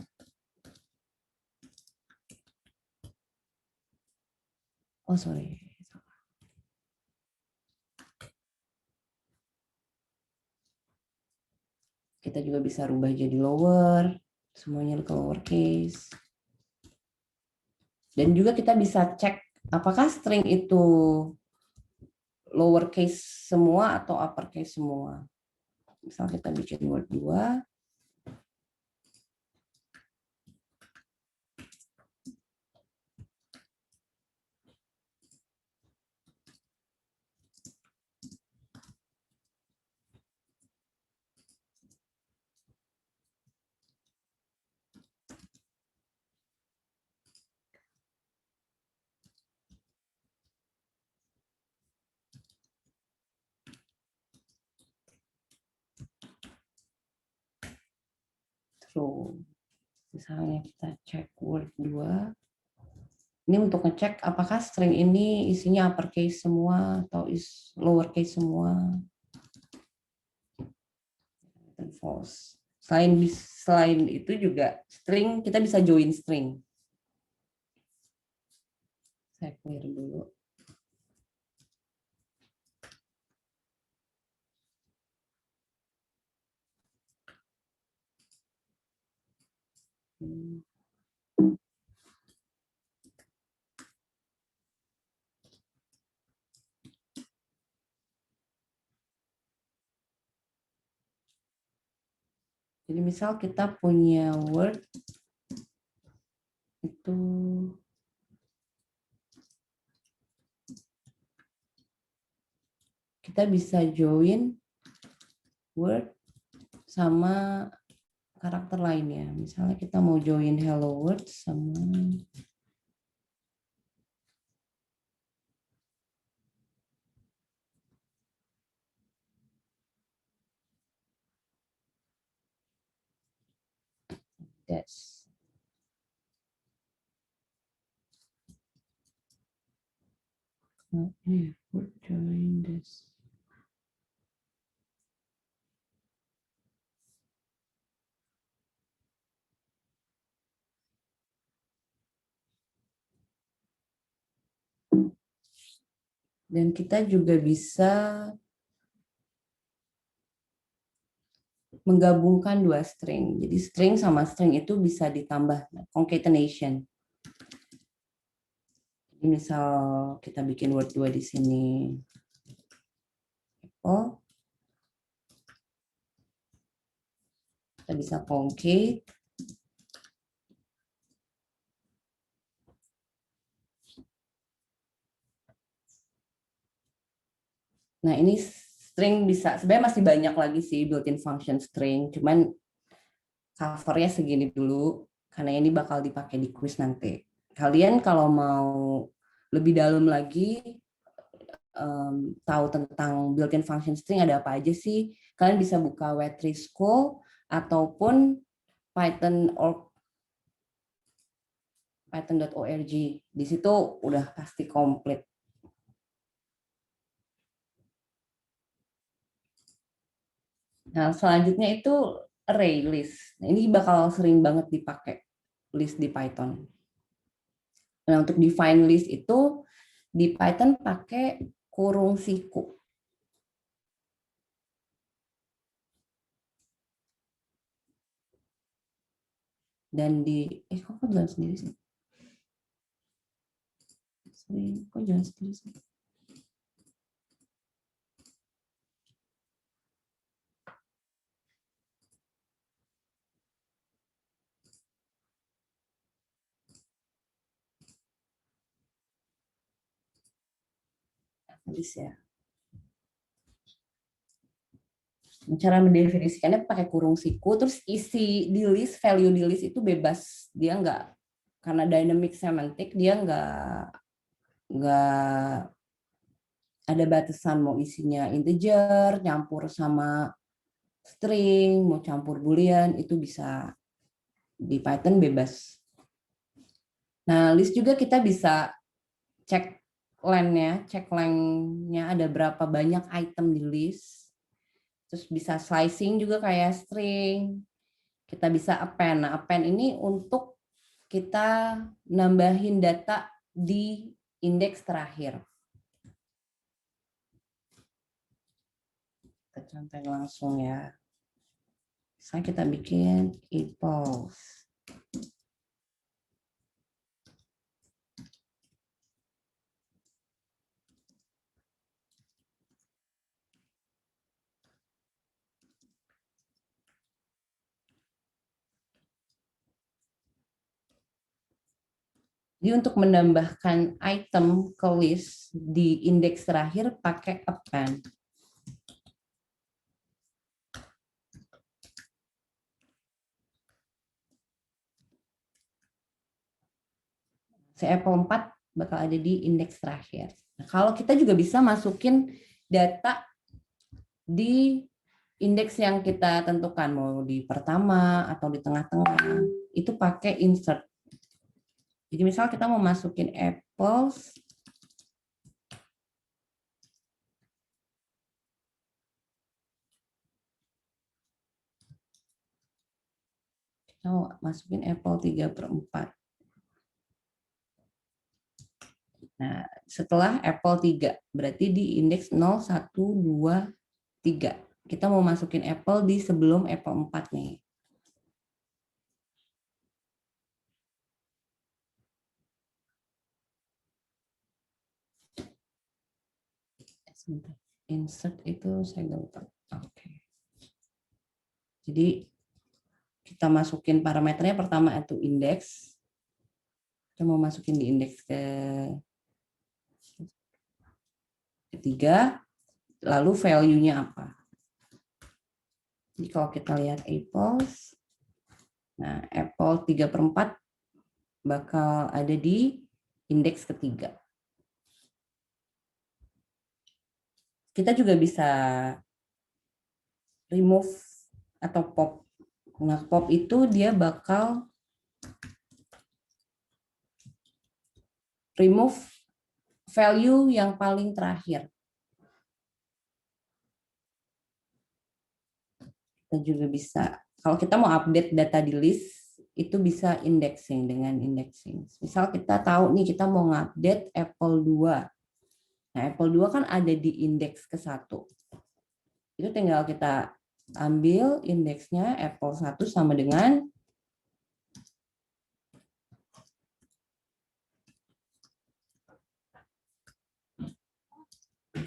Oh, sorry. Kita juga bisa rubah jadi lower, semuanya ke lowercase. Dan juga kita bisa cek apakah string itu lowercase semua atau uppercase semua. Misal kita bikin word 2. So, misalnya kita cek word 2. Ini untuk ngecek apakah string ini isinya uppercase semua atau lowercase semua. Dan false. Selain itu juga string, kita bisa join string. Saya clear dulu. Jadi misal kita punya word itu kita bisa join word sama karakter lainnya. Misalnya kita mau join hello world sama das. Word join this. Dan kita juga bisa menggabungkan dua string. Jadi string sama string itu bisa ditambah concatenation. Jadi misal kita bikin word 2 di sini. Oh. Kita bisa concate. Nah, ini string bisa, sebenarnya masih banyak lagi sih built-in function string, cuman covernya segini dulu, karena ini bakal dipakai di quiz nanti. Kalian kalau mau lebih dalam lagi, tahu tentang built-in function string ada apa aja sih, kalian bisa buka W3 School ataupun python.org. Di situ udah pasti komplit. Nah, selanjutnya itu array list. Nah, ini bakal sering banget dipakai list di Python. Nah, untuk define list itu di Python pakai kurung siku. Dan kok jalan sendiri sih? Kok jalan sendiri sih? List ya. Cara mendefinisikannya pakai kurung siku, terus isi di list, value di list itu bebas, dia nggak, karena dynamic semantic dia nggak ada batasan mau isinya integer, campur sama string, mau campur boolean, itu bisa di Python bebas. Nah, list juga kita bisa cek length-nya ada berapa banyak item di list. Terus bisa slicing juga kayak string. Kita bisa append. Nah, append ini untuk kita nambahin data di indeks terakhir. Kita contohin langsung ya. Misalnya kita bikin equals. Jadi untuk menambahkan item ke list di indeks terakhir pakai append. Apple 4 bakal ada di indeks terakhir. Nah, kalau kita juga bisa masukin data di indeks yang kita tentukan, mau di pertama atau di tengah-tengah, itu pakai insert. Jadi misal kita mau masukin apples, kita mau masukin apple 3/4. Nah, setelah apple 3, berarti di indeks 0, 1, 2, 3. Kita mau masukin apple di sebelum apple 4 nih. Insert itu saya nggak lupa. Oke. Jadi kita masukin parameternya, pertama itu indeks. Kita mau masukin di indeks ketiga, lalu value-nya apa. Jadi kalau kita lihat apples, nah apple 3/4 bakal ada di indeks ketiga. Kita juga bisa remove atau pop. Nah, pop itu dia bakal remove value yang paling terakhir. Kita juga bisa, kalau kita mau update data di list, itu bisa indexing dengan indexing. Misal kita tahu nih kita mau ngupdate apple 2. Nah, apple 2 kan ada di indeks ke-1. Itu tinggal kita ambil indeksnya apple 1 sama dengan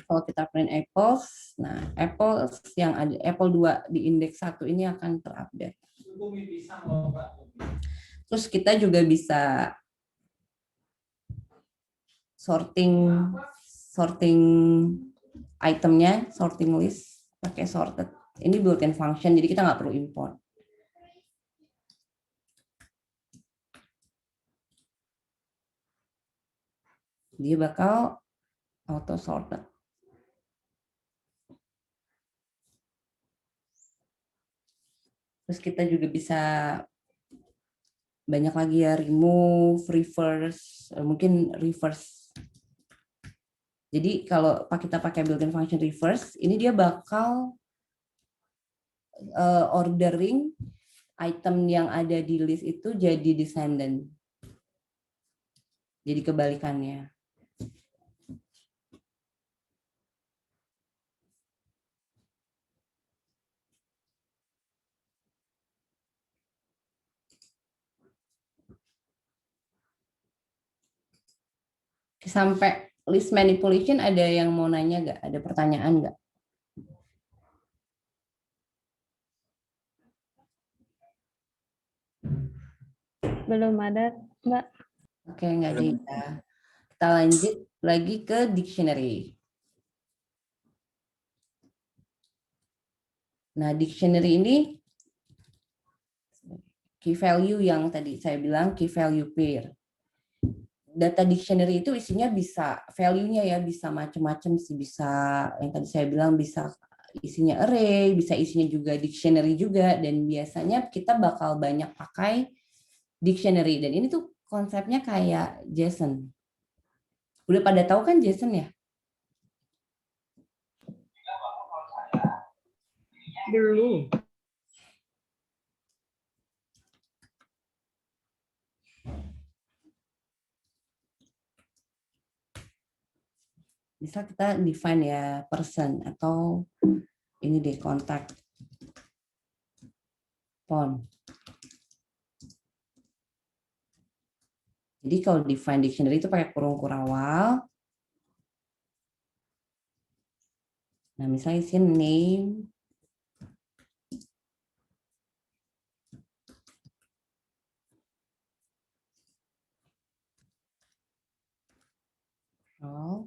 kalau kita print apples, nah apples yang ada apple 2 di indeks 1 ini akan terupdate. Terus kita juga bisa sorting itemnya, sorting list, pakai sorted. Ini built-in function, jadi kita nggak perlu import. Dia bakal auto sorted. Terus kita juga bisa banyak lagi ya, remove, reverse, mungkin reverse. Jadi kalau kita pakai built-in function reverse, ini dia bakal ordering item yang ada di list itu jadi descendant. Jadi kebalikannya. Sampai list manipulation ada yang mau nanya nggak? Ada pertanyaan nggak? Belum ada, Mbak. Oke, nggak ada ya. Kita lanjut lagi ke dictionary. Nah, dictionary ini key value yang tadi saya bilang key value pair. Data dictionary itu isinya bisa value-nya ya bisa macam-macam sih, bisa yang tadi saya bilang bisa isinya array, bisa isinya juga dictionary juga, dan biasanya kita bakal banyak pakai dictionary, dan ini tuh konsepnya kayak JSON. Udah pada tahu kan JSON ya? Belum. Bisa kita define ya person atau ini deh kontak phone. Jadi kalau define dictionary itu pakai kurung kurawal. Nah, misalnya isi name, oh,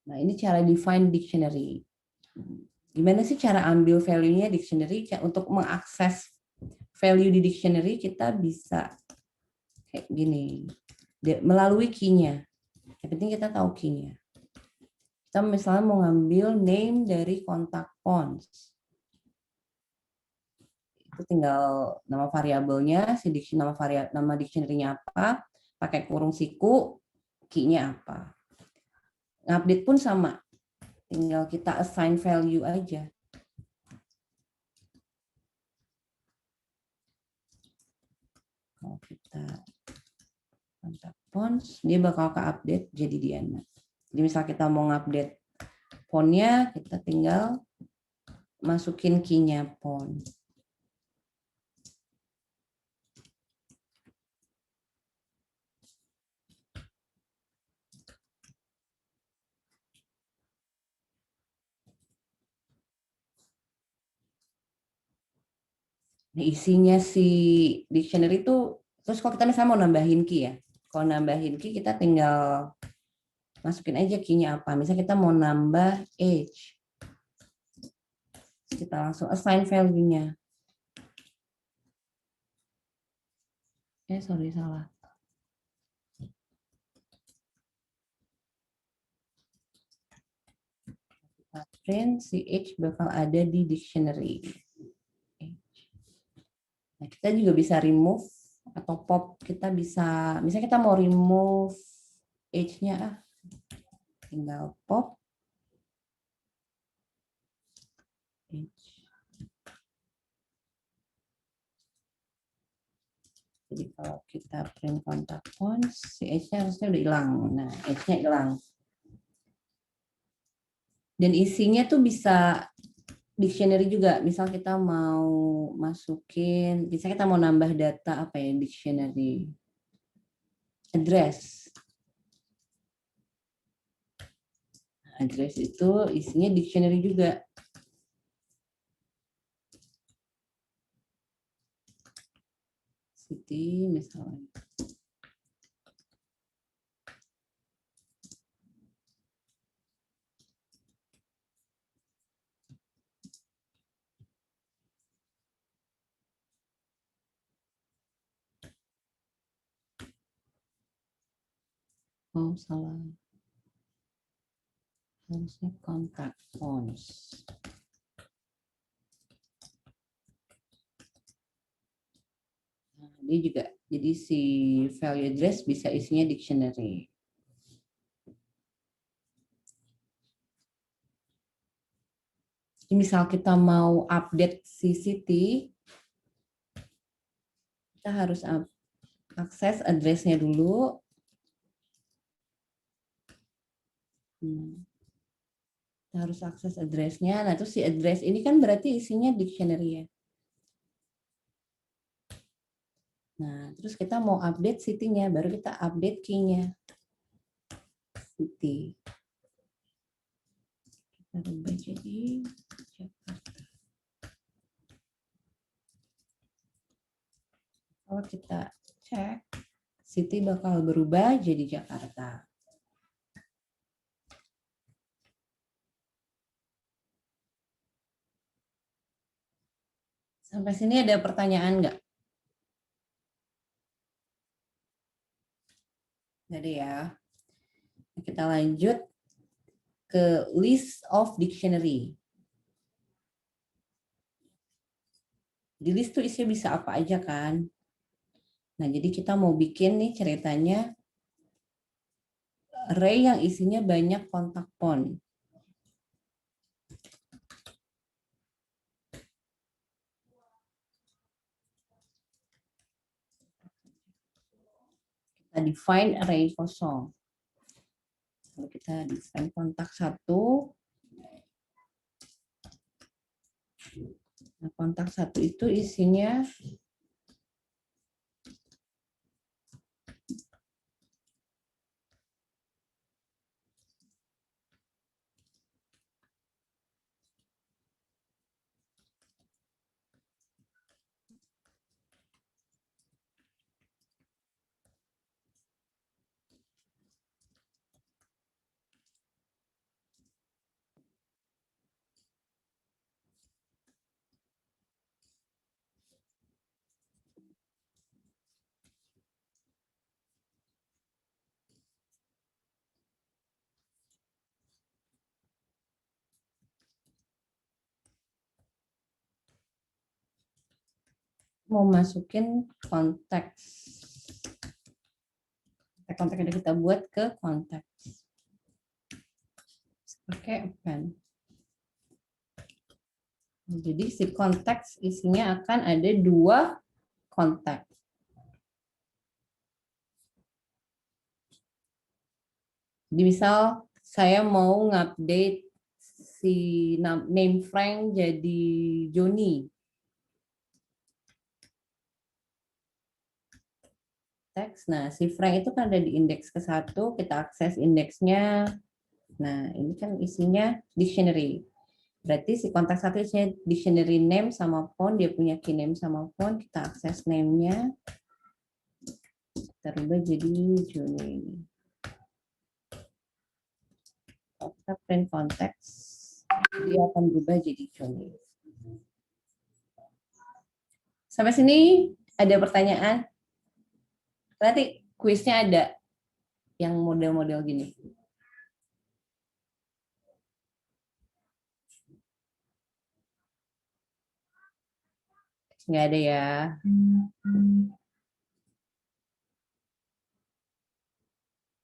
nah, ini cara define dictionary. Gimana sih cara ambil value-nya dictionary? Untuk mengakses value di dictionary, kita bisa kayak gini. Melalui key-nya. Yang penting kita tahu key-nya. Kita misalnya mau ngambil name dari kontak pons. Itu tinggal nama variabelnya, nama dictionary-nya apa, pakai kurung siku, key-nya apa. Ngupdate pun sama, tinggal kita assign value aja. Kalau kita kontak pons, dia bakal ke-update jadi Diana. Jadi misal kita mau ngupdate fontnya, kita tinggal masukin key-nya font. Nah, isinya si dictionary itu, terus kalau kita misalnya mau nambahin key ya, kalau nambahin key kita tinggal masukin aja key-nya apa. Misalnya kita mau nambah age, kita langsung assign value-nya. Sorry, salah. Kita print si age bakal ada di dictionary. Nah, kita juga bisa remove atau pop. Kita bisa, misalnya kita mau remove age-nya, tinggal pop. Jadi kalau kita print kontak pons, si age-nya harusnya udah hilang. Nah, age-nya hilang. Dan isinya tuh bisa dictionary juga. Misal kita mau masukin, misalnya kita mau nambah data apa ya, dictionary. Address. Address itu isinya dictionary juga. City misalnya. Oh, salah. Harusnya kontak phones. Nah, dia juga, jadi si value address bisa isinya dictionary. Jadi misal kita mau update si city, kita harus akses address-nya dulu. Kita harus akses address-nya. Nah, terus si address ini kan berarti isinya dictionary ya. Nah, terus kita mau update city-nya, baru kita update key-nya. City. Kita rubah jadi Jakarta. Kalau kita cek, city bakal berubah jadi Jakarta. Sampai sini ada pertanyaan nggak? Nggak ada ya. Kita lanjut ke list of dictionary. Di list tuh isinya bisa apa aja kan? Nah, jadi kita mau bikin nih ceritanya array yang isinya banyak kontak phone. Kita define array kosong. Lalu kita define kontak 1. Nah, kontak 1 itu isinya mau masukin konteks. Kontak yang kita buat ke konteks. Pakai append. Jadi si konteks isinya akan ada 2 kontak. Jadi misal saya mau ngupdate si name Frank jadi Joni. Teks. Nah, si Frank itu kan ada di indeks ke-1, kita akses indeksnya. Nah, ini kan isinya dictionary. Berarti si kontak 1 isinya dictionary name sama phone, dia punya key name sama phone, kita akses name-nya. Kita rubah jadi Joni. Kita print konteks, dia akan berubah jadi Joni. Sampai sini ada pertanyaan? Nanti kuisnya ada yang model-model gini. Nggak ada ya.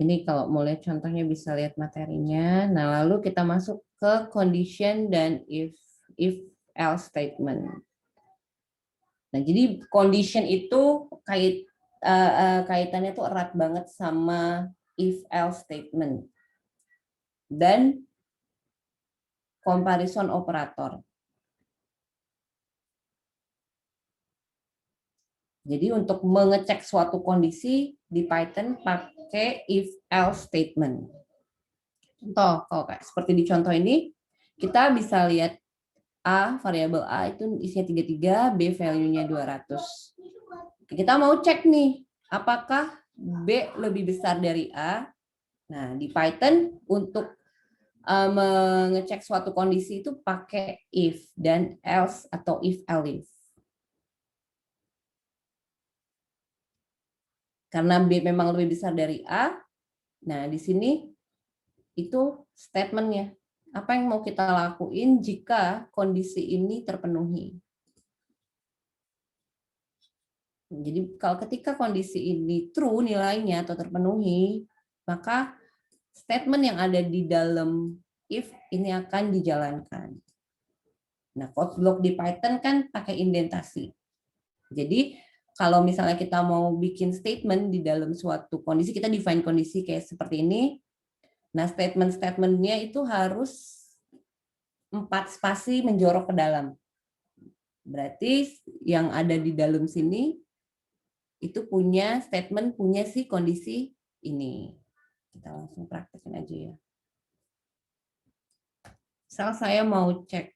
Ini kalau mau lihat contohnya bisa lihat materinya. Nah, lalu kita masuk ke condition dan if else statement. Nah, jadi condition itu kaitannya tuh erat banget sama if else statement dan comparison operator. Jadi untuk mengecek suatu kondisi di Python pakai if else statement. Contoh, kalau kayak seperti di contoh ini, kita bisa lihat A, variabel A itu isinya 33, B value-nya 200. Kita mau cek nih, apakah B lebih besar dari A? Nah, di Python untuk mengecek suatu kondisi itu pakai if dan else atau if elif. Karena B memang lebih besar dari A, nah di sini itu statementnya. Apa yang mau kita lakuin jika kondisi ini terpenuhi? Jadi kalau ketika kondisi ini true nilainya atau terpenuhi, maka statement yang ada di dalam if ini akan dijalankan. Nah, code block di Python kan pakai indentasi. Jadi kalau misalnya kita mau bikin statement di dalam suatu kondisi, kita define kondisi kayak seperti ini. Nah, statement-statementnya itu harus 4 spasi menjorok ke dalam. Berarti yang ada di dalam sini itu punya statement, punya si kondisi ini. Kita langsung praktekin aja ya. Misal saya mau cek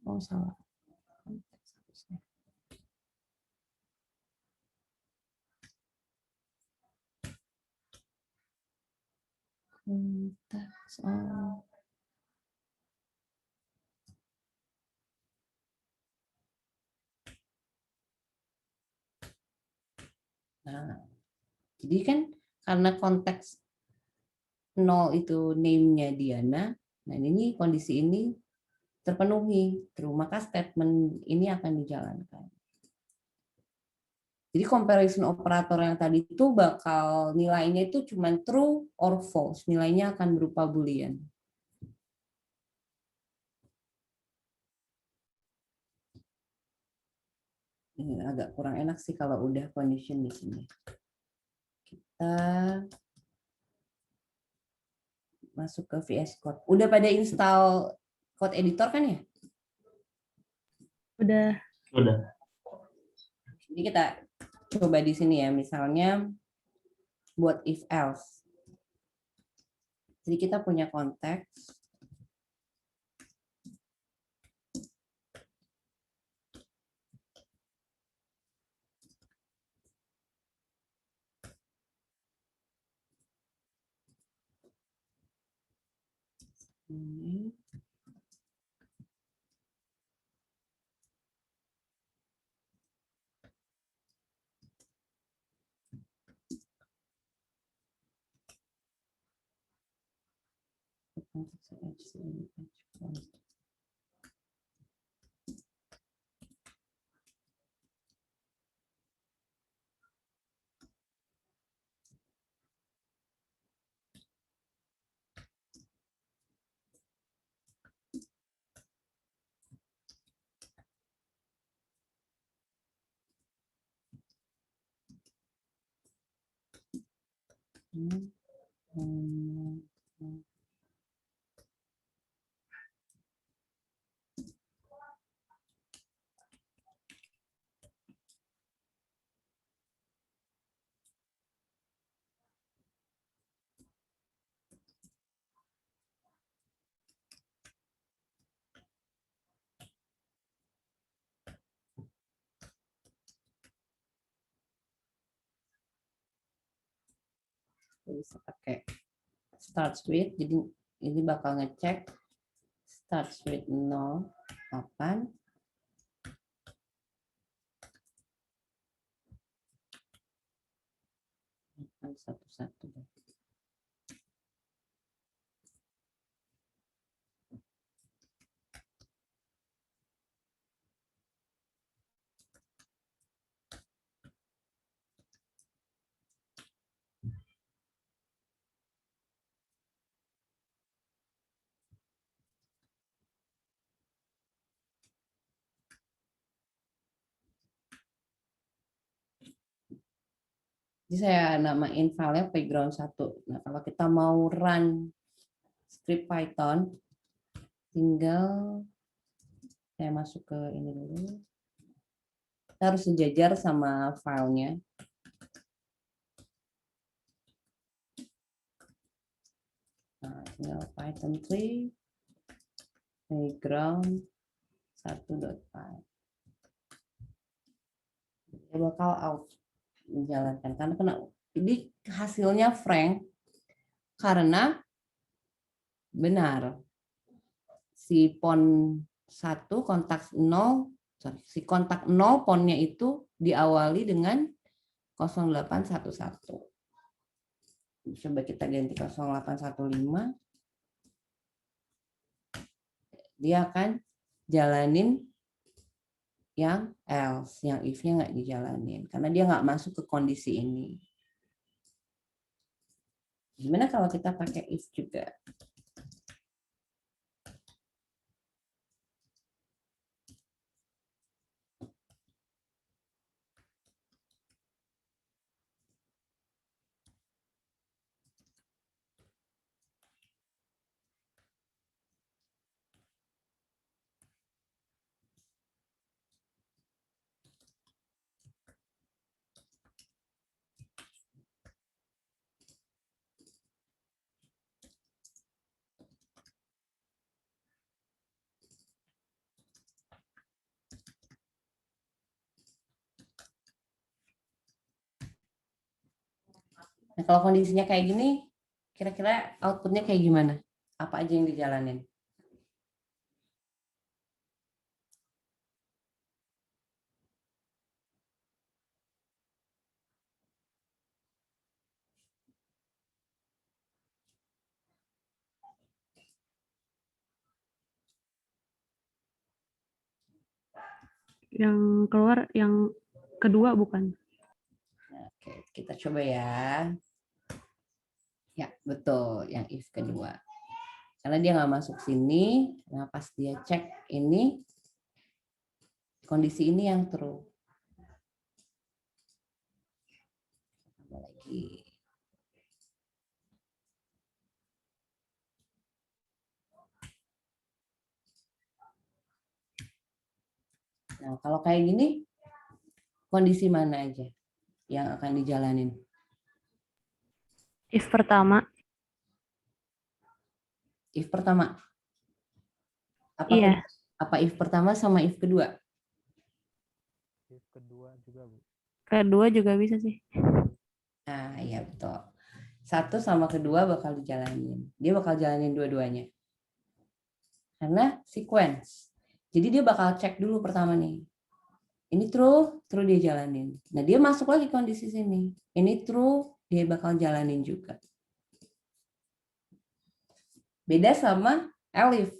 oh salah. Konteks, oh. Nah, jadi kan karena konteks 0 itu name-nya Diana, nah ini kondisi ini terpenuhi, true, maka statement ini akan dijalankan. Jadi comparison operator yang tadi itu bakal nilainya itu cuma true or false, nilainya akan berupa boolean. Ini agak kurang enak sih kalau udah condition di sini. Kita masuk ke VS Code. Udah pada install code editor kan ya? Udah. Sudah. Jadi kita coba di sini ya, misalnya buat if else. Jadi kita punya konteks. Ini. Bisa pakai start with, jadi ini bakal ngecek start with 0, 8. Satu-satu. Jadi saya namain filenya playground 1. Nah, kalau kita mau run script Python, tinggal saya masuk ke ini dulu. Kita harus sejajar sama filenya. Nah, tinggal Python 3 playground 1.py. Dia bakal out menjalankan karena ini hasilnya Frank karena benar si pon 1 kontak 0 si kontak 0 ponnya itu diawali dengan 0811. Coba kita ganti 0815. Dia akan jalanin yang else, yang if-nya nggak dijalanin karena dia nggak masuk ke kondisi ini. Gimana kalau kita pakai if juga? Nah, kalau kondisinya kayak gini, kira-kira outputnya kayak gimana? Apa aja yang dijalanin? Yang keluar yang kedua bukan? Nah, oke, kita coba ya. Ya, betul. Yang if kedua. Karena dia nggak masuk sini, nah pas dia cek ini, kondisi ini yang true. Tambah lagi. Nah, kalau kayak gini, kondisi mana aja yang akan dijalanin? If pertama, If pertama. Apa, iya. apa if pertama sama if kedua? If kedua juga, Bu. Kedua juga bisa sih. Nah, iya betul. 1 sama kedua bakal dijalanin. Dia bakal jalanin dua-duanya. Karena sequence. Jadi dia bakal cek dulu pertama nih. Ini true, true dia jalanin. Nah, dia masuk lagi kondisi sini. Ini true, dia bakal jalanin juga. Beda sama elif.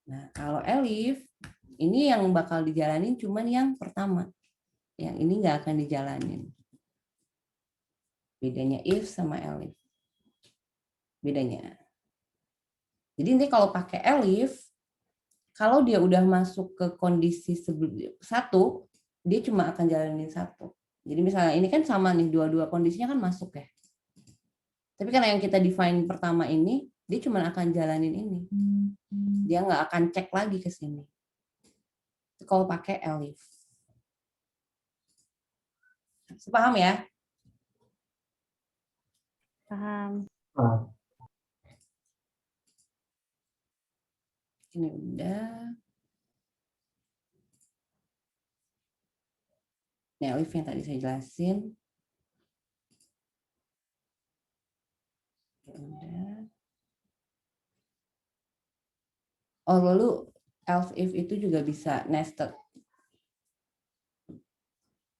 Nah, kalau elif, ini yang bakal dijalanin cuman yang pertama. Yang ini nggak akan dijalanin. Bedanya if sama elif. Bedanya. Jadi ini kalau pakai elif, kalau dia udah masuk ke kondisi satu, dia cuma akan jalanin satu. Jadi misalnya ini kan sama nih, dua-dua kondisinya kan masuk ya. Tapi karena yang kita define pertama ini, dia cuma akan jalanin ini. Dia nggak akan cek lagi ke sini. Itu kalau pakai elif. Paham ya? Paham. Ini udah. Ini elif yang tadi saya jelasin. Udah. Oh, lalu else if itu juga bisa nested.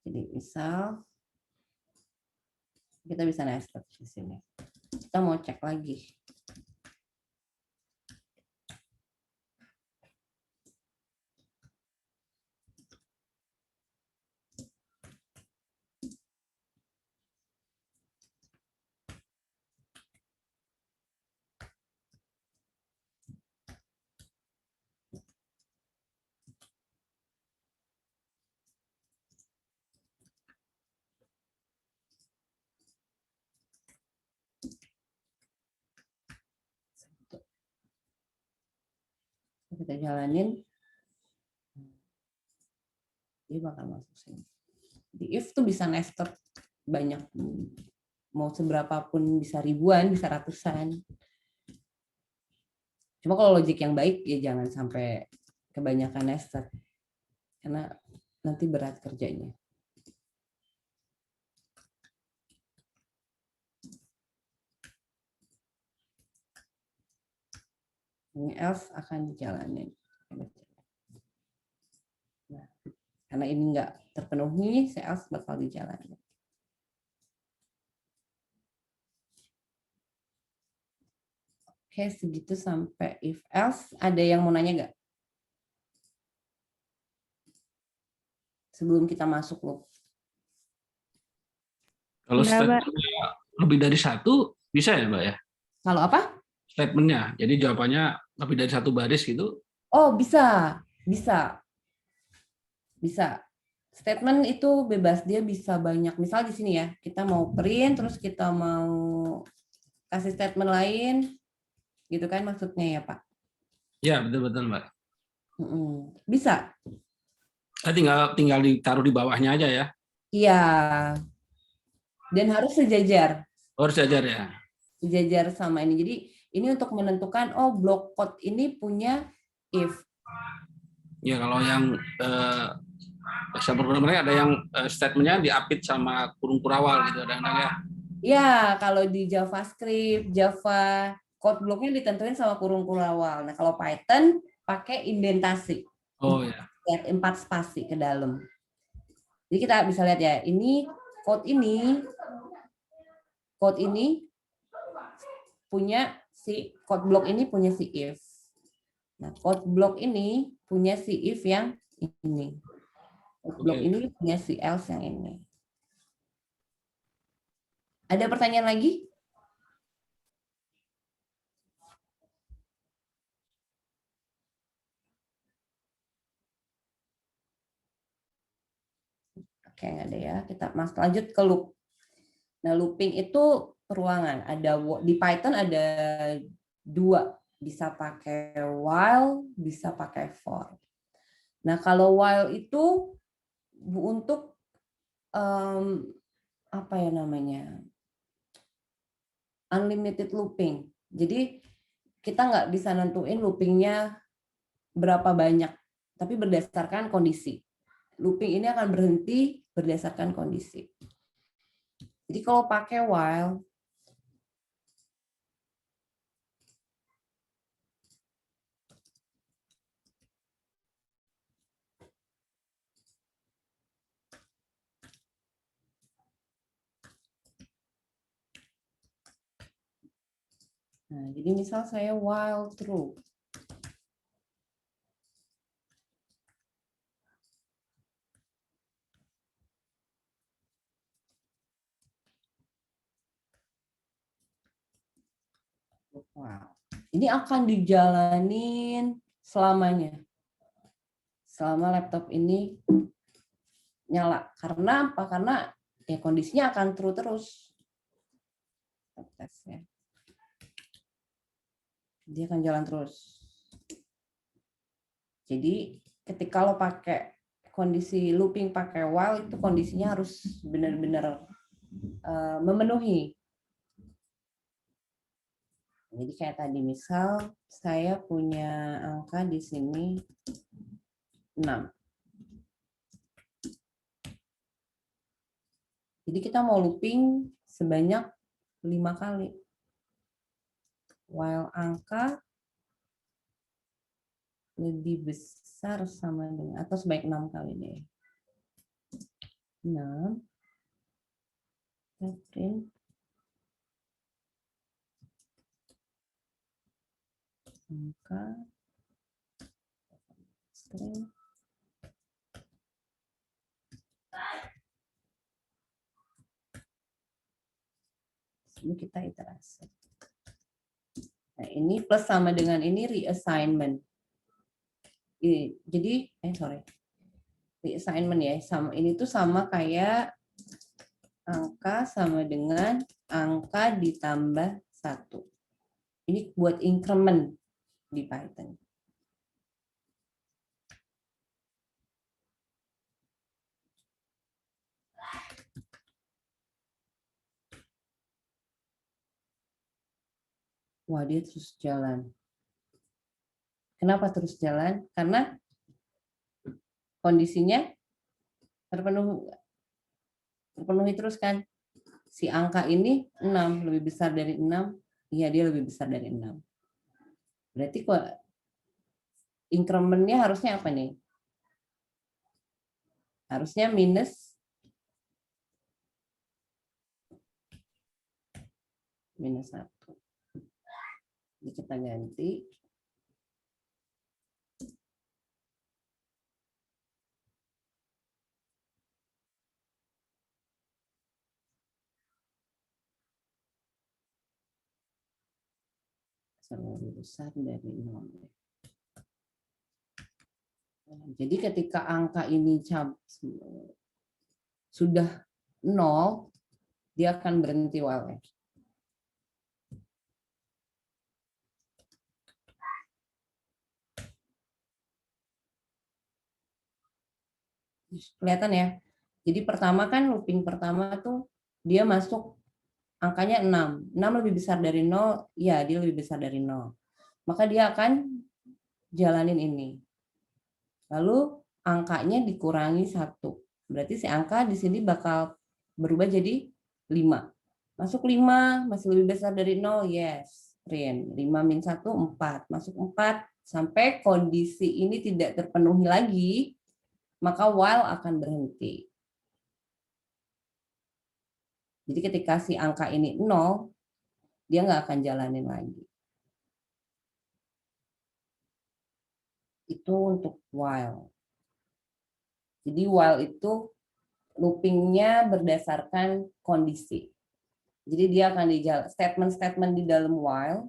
Jadi misal kita bisa nested di sini. Kita mau cek lagi. Kita jalanin, dia bakal masuk sini. Di if tuh bisa nested banyak, mau seberapa pun, bisa ribuan, bisa ratusan. Cuma kalau logik yang baik ya jangan sampai kebanyakan nested, karena nanti berat kerjanya. Ini else akan dijalanin. Nah, karena ini nggak terpenuhi, si else bakal dijalanin. Oke, segitu sampai if else. Ada yang mau nanya nggak? Sebelum kita masuk loop. Kalau Enggak, Mbak. statementnya lebih dari satu, bisa ya Mbak ya? Kalau apa? Statementnya, jadi jawabannya lebih dari satu baris gitu. Oh, bisa. Statement itu bebas, dia bisa banyak. Misal di sini ya, kita mau print, terus kita mau kasih statement lain, gitu kan maksudnya ya Pak? Ya, betul-betul Mbak. Bisa. Tinggal ditaruh di bawahnya aja ya. Iya. Dan harus sejajar. Harus ajar ya. Sejajar sama ini. Jadi ini untuk menentukan, oh block code ini punya if. Ya kalau yang bahasa programmernya ada yang statementnya diapit sama kurung kurawal gitu kadang-kadang ya. Ya, kalau di JavaScript, Java, code blocknya ditentuin sama kurung kurawal. Nah, kalau Python pakai indentasi. Oh ya. 4 spasi ke dalam. Jadi kita bisa lihat ya, ini code ini punya si code block ini punya si if. Nah, code block ini punya si if yang ini. Code block ini punya si else yang ini. Ada pertanyaan lagi? Oke, nggak ada ya. Kita lanjut ke loop. Nah, looping itu peruangan. Di Python ada 2. Bisa pakai while, bisa pakai for. Nah, kalau while itu untuk apa ya namanya? Unlimited looping. Jadi kita nggak bisa nentuin loopingnya berapa banyak, tapi berdasarkan kondisi. Looping ini akan berhenti berdasarkan kondisi. Jadi kalau pakai while, nah, jadi misal saya while true. Wow. Ini akan dijalanin selamanya. Selama laptop ini nyala. Karena apa? Karena ya kondisinya akan true terus. Tesnya. Dia akan jalan terus. Jadi ketika lo pakai kondisi looping pakai while, itu kondisinya harus benar-benar memenuhi. Jadi kayak tadi misal saya punya angka di sini 6. Jadi kita mau looping sebanyak 5 kali. While angka lebih besar sama dengan atau sebaik 6 kali deh. 6. Print. Angka string. Ini kita iterasi. Nah, ini plus sama dengan ini reassignment. Jadi reassignment ya, sama ini tuh sama kayak angka sama dengan angka ditambah 1. Ini buat increment di Python. Wah, dia terus jalan. Kenapa terus jalan? Karena kondisinya terpenuhi terus kan. Si angka ini 6, lebih besar dari 6. Iya, dia lebih besar dari 6. Berarti kok increment-nya harusnya apa nih? Harusnya minus 1. Jadi kita ganti. Lebih besar dari 0. Jadi ketika angka ini sudah 0, dia akan berhenti while. Kelihatan ya. Jadi pertama kan looping pertama tuh dia masuk angkanya 6. 6 lebih besar dari 0, ya dia lebih besar dari 0. Maka dia akan jalanin ini. Lalu angkanya dikurangi 1. Berarti si angka di sini bakal berubah jadi 5. Masuk 5, masih lebih besar dari 0, yes. Print. 5 min 1, 4. Masuk 4, sampai kondisi ini tidak terpenuhi lagi, maka while akan berhenti. Jadi ketika si angka ini 0, dia nggak akan jalanin lagi. Itu untuk while. Jadi while itu loopingnya berdasarkan kondisi. Jadi dia akan statement-statement di dalam while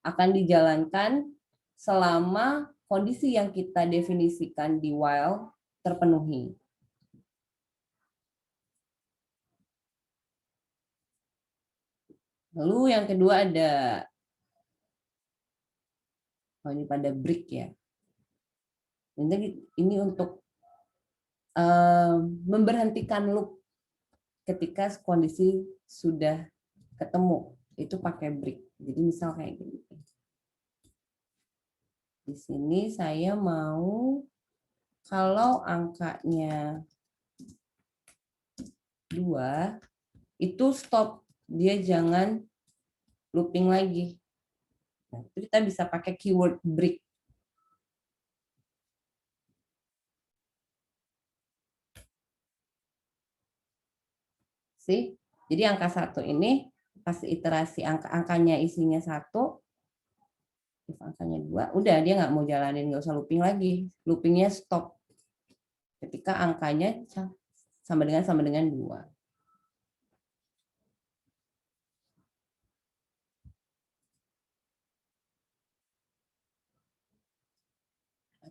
akan dijalankan selama kondisi yang kita definisikan di while terpenuhi. Lalu yang kedua ada, ini pada break ya. Ini untuk memberhentikan loop ketika kondisi sudah ketemu, itu pakai break. Jadi misal kayak gini. Di sini saya mau kalau angkanya 2 itu stop, dia jangan looping lagi. Nah, itu kita bisa pakai keyword break. Sih, jadi angka 1 ini pas iterasi angkanya isinya 1, if angkanya 2, udah dia nggak mau jalanin, nggak usah looping lagi. Loopingnya stop ketika angkanya sama dengan 2.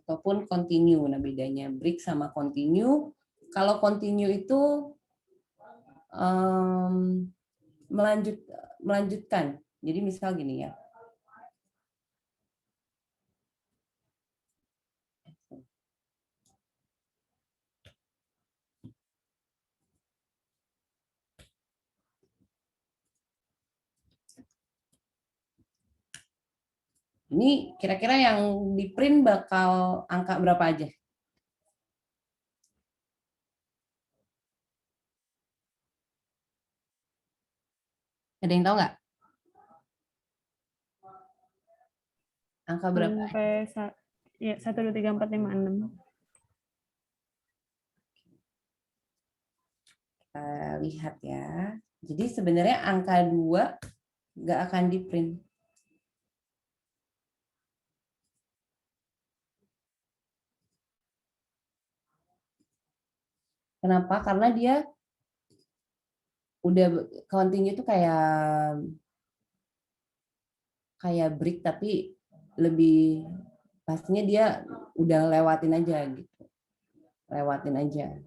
Ataupun continue. Nah, bedanya break sama continue. Kalau continue itu melanjutkan. Jadi misal gini ya. Ini kira-kira yang di print bakal angka berapa aja? Ada yang tahu nggak? Angka berapa? Sampai ya 1, 2, 3, 4, 5, 6. Kita lihat ya. Jadi sebenarnya angka 2 nggak akan di print. Kenapa? Karena dia udah continue itu kayak break, tapi lebih pastinya dia udah lewatin aja gitu. Lewatin aja.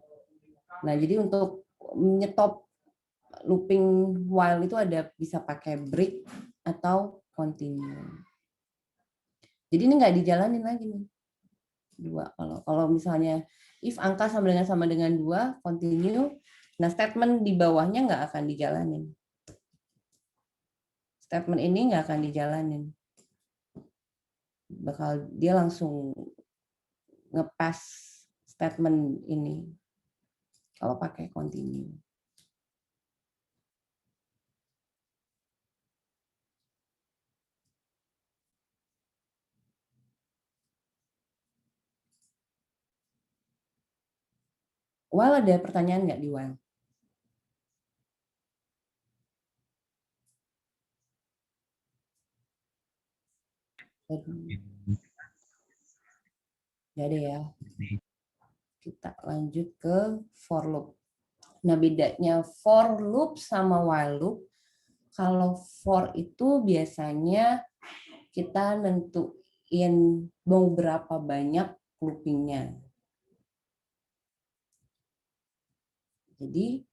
Nah, jadi untuk menyetop looping while itu ada bisa pakai break atau continue. Jadi ini nggak dijalanin lagi nih. 2. Kalau misalnya if angka sama dengan 2, continue, nah statement di bawahnya nggak akan dijalanin. statement ini nggak akan dijalanin. Bakal dia langsung ngepas statement ini kalau pakai continue. While ada pertanyaan nggak di while? Nggak ada ya. Kita lanjut ke for loop. Nah, bedanya for loop sama while loop, kalau for itu biasanya kita nentuin mau berapa banyak loopingnya. Jadi,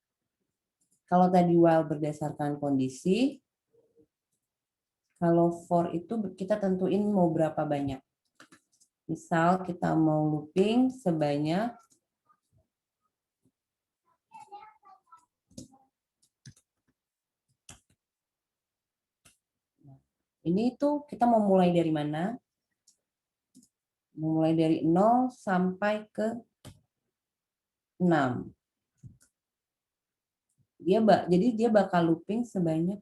kalau tadi while berdasarkan kondisi, kalau for itu kita tentuin mau berapa banyak. Misal kita mau looping sebanyak ini tuh kita mau mulai dari mana? Mulai dari 0 sampai ke 6. Jadi dia bakal looping sebanyak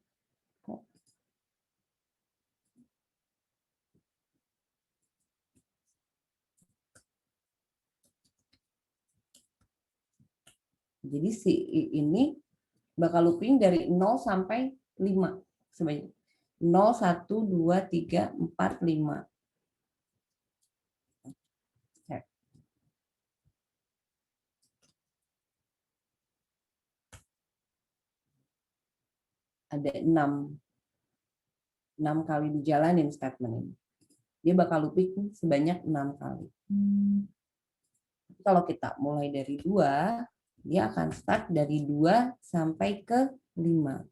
jadi si ini bakal looping dari 0 sampai 5 sebanyak 0, 1, 2, 3, 4, 5. Ada 6 kali dijalanin statement ini. Dia bakal looping sebanyak 6 kali. Kalau kita mulai dari 2, dia akan start dari 2 sampai ke 5.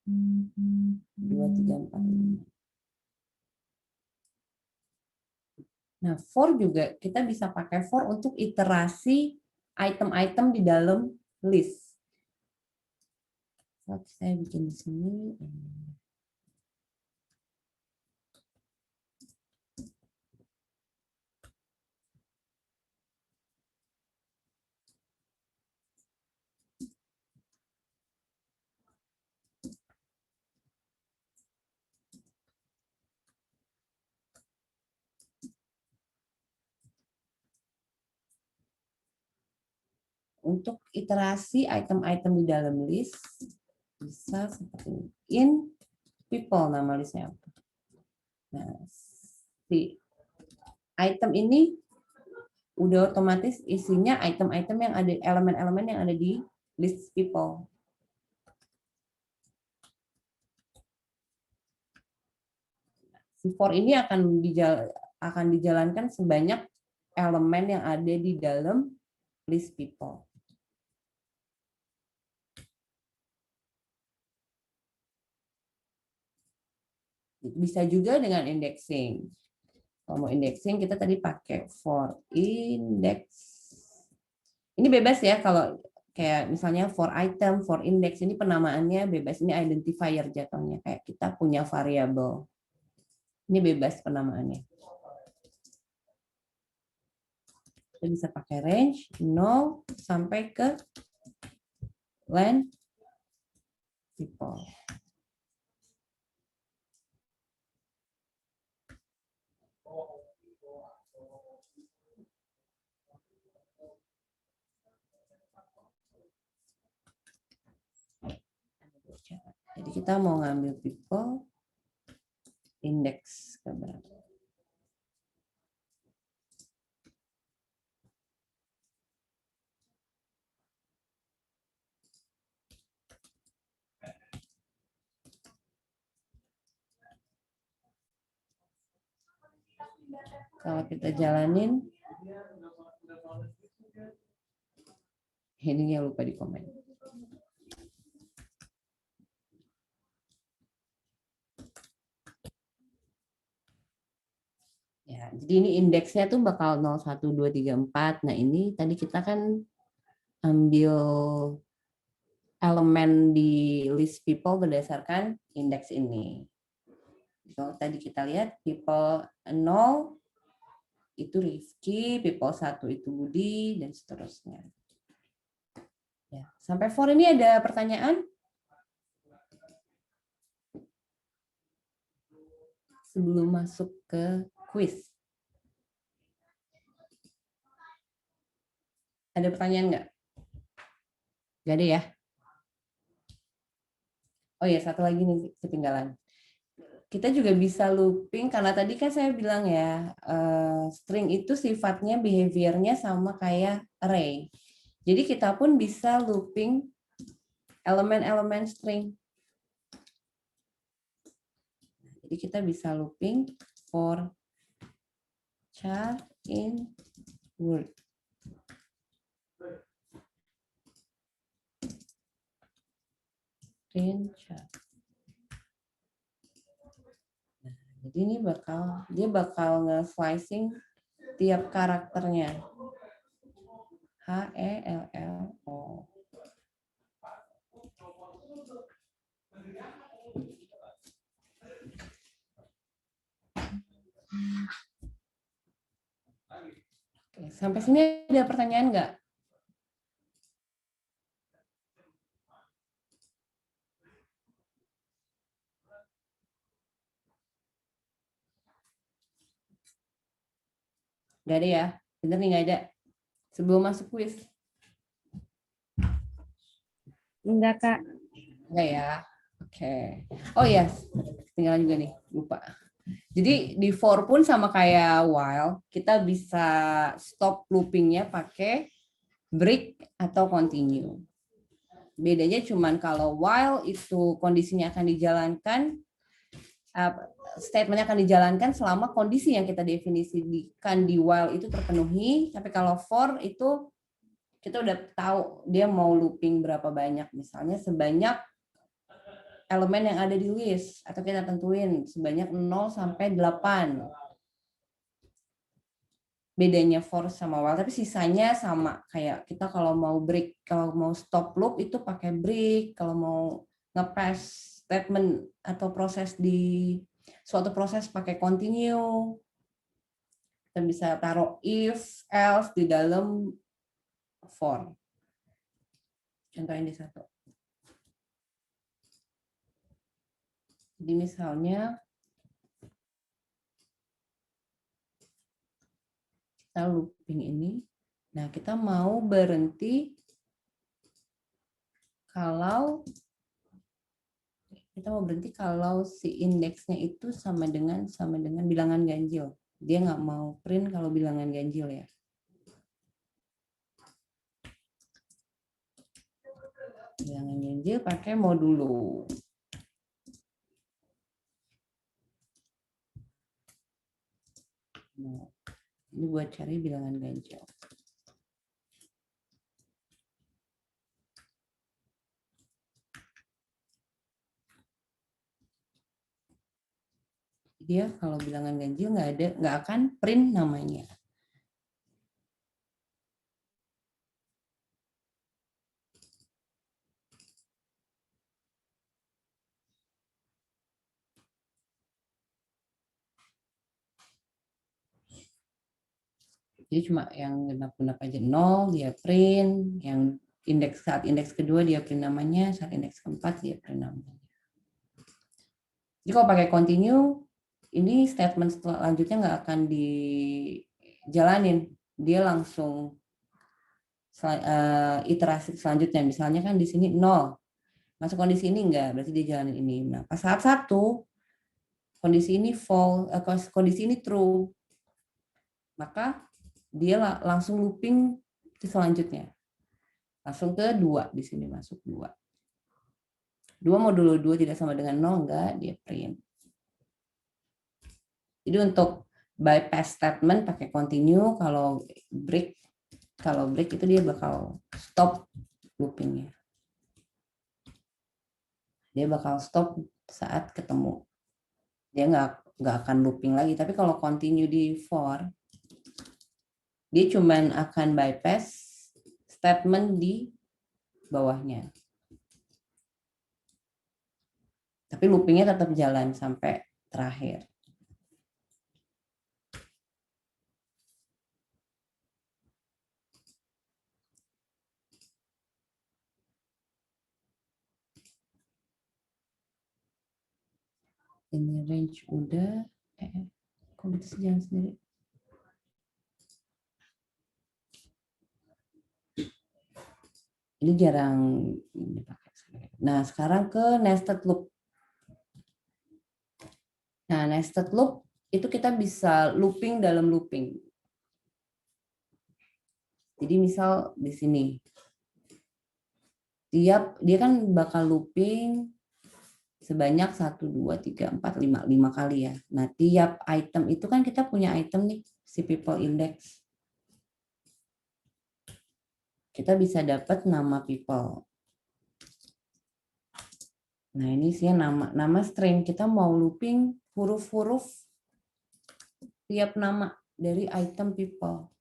2, 3, 4, 5. Nah, for juga kita bisa pakai for untuk iterasi item-item di dalam list. Saya bikin di sini. Untuk iterasi item-item di dalam list, bisa seperti ini. In people nama listnya. Nah, si item ini udah otomatis isinya item-item yang ada, elemen-elemen yang ada di list people. Si for ini akan dijalankan sebanyak elemen yang ada di dalam list people. Bisa juga dengan indexing. Kalau mau indexing kita tadi pakai for index. Ini bebas ya kalau kayak misalnya for item, for index ini penamaannya bebas. Ini identifier jatuhnya kayak kita punya variabel. Ini bebas penamaannya. Kita bisa pakai range 0 sampai ke len people. Jadi kita mau ngambil people, index ke berapa. Kalau kita jalanin, ini yang lupa di komen. Ya, jadi ini indeksnya tuh bakal 0, 1, 2, 3, 4. Nah ini tadi kita kan ambil elemen di list people berdasarkan indeks ini. Kalau tadi kita lihat people 0 itu Rifki, people 1 itu Budi, dan seterusnya. Ya, sampai for ini ada pertanyaan? Sebelum masuk ke quiz. Ada pertanyaan nggak? Nggak ada ya? Oh ya, satu lagi nih ketinggalan. Kita juga bisa looping, karena tadi kan saya bilang ya, string itu sifatnya, behavior-nya sama kayak array. Jadi kita pun bisa looping elemen-elemen string. Jadi kita bisa looping for char in word. In char. Nah, jadi ini dia bakal nge-slicing tiap karakternya. HELLO. Oke, sampai sini ada pertanyaan nggak? Nggak ada ya? Bener nih, nggak ada. Sebelum masuk quiz. Enggak, Kak. Enggak ya? Oke. Oh ya, tinggal juga nih, lupa. Jadi di for pun sama kayak while, kita bisa stop loopingnya pakai break atau continue. Bedanya cuman kalau while itu kondisinya akan dijalankan, statementnya akan dijalankan selama kondisi yang kita definisikan di while itu terpenuhi, tapi kalau for itu kita udah tahu dia mau looping berapa banyak, misalnya sebanyak elemen yang ada di list, atau kita tentuin sebanyak 0 sampai 8. Bedanya for sama while, tapi sisanya sama. Kayak kita kalau mau break, kalau mau stop loop itu pakai break, kalau mau nge-pass statement atau proses di suatu proses pakai continue. Kita bisa taruh if, else di dalam for. Contohnya di satu. Jadi misalnya kita looping ini, nah kita mau berhenti kalau si indeksnya itu sama dengan bilangan ganjil. Dia nggak mau print kalau bilangan ganjil ya. Bilangan ganjil pakai modulo. Nah, ini buat cari bilangan ganjil. Dia kalau bilangan ganjil nggak akan print namanya. Jadi cuma yang genap-genap aja 0 dia print, yang saat indeks kedua dia print namanya, saat indeks keempat dia print namanya. Jadi kalau pakai continue, ini statement selanjutnya nggak akan dijalanin, dia langsung iterasi selanjutnya. Misalnya kan di sini 0, masuk kondisi ini enggak, berarti dia jalanin ini. Nah, pas saat 1, kondisi ini false, kondisi ini true, maka dia langsung looping ke selanjutnya. Langsung ke 2, di sini masuk 2. 2 modulo 2 tidak sama dengan 0, enggak, dia print. Jadi untuk bypass statement pakai continue, kalau break itu dia bakal stop loopingnya. Dia bakal stop saat ketemu. Dia nggak akan looping lagi. Tapi kalau continue di for, dia cuman akan bypass statement di bawahnya. Tapi loopingnya tetap jalan sampai terakhir. Ini range udah. Kok bisa jalan sendiri? Ini jarang dipakai. Nah, sekarang ke nested loop. Nah, nested loop itu kita bisa looping dalam looping. Jadi misal di sini, dia kan bakal looping sebanyak 1, 2, 3, 4, 5 kali ya. Nah, tiap item itu kan kita punya item nih, si people index. Kita bisa dapat nama people. Nah, ini sih nama string. Kita mau looping huruf-huruf tiap nama dari item people.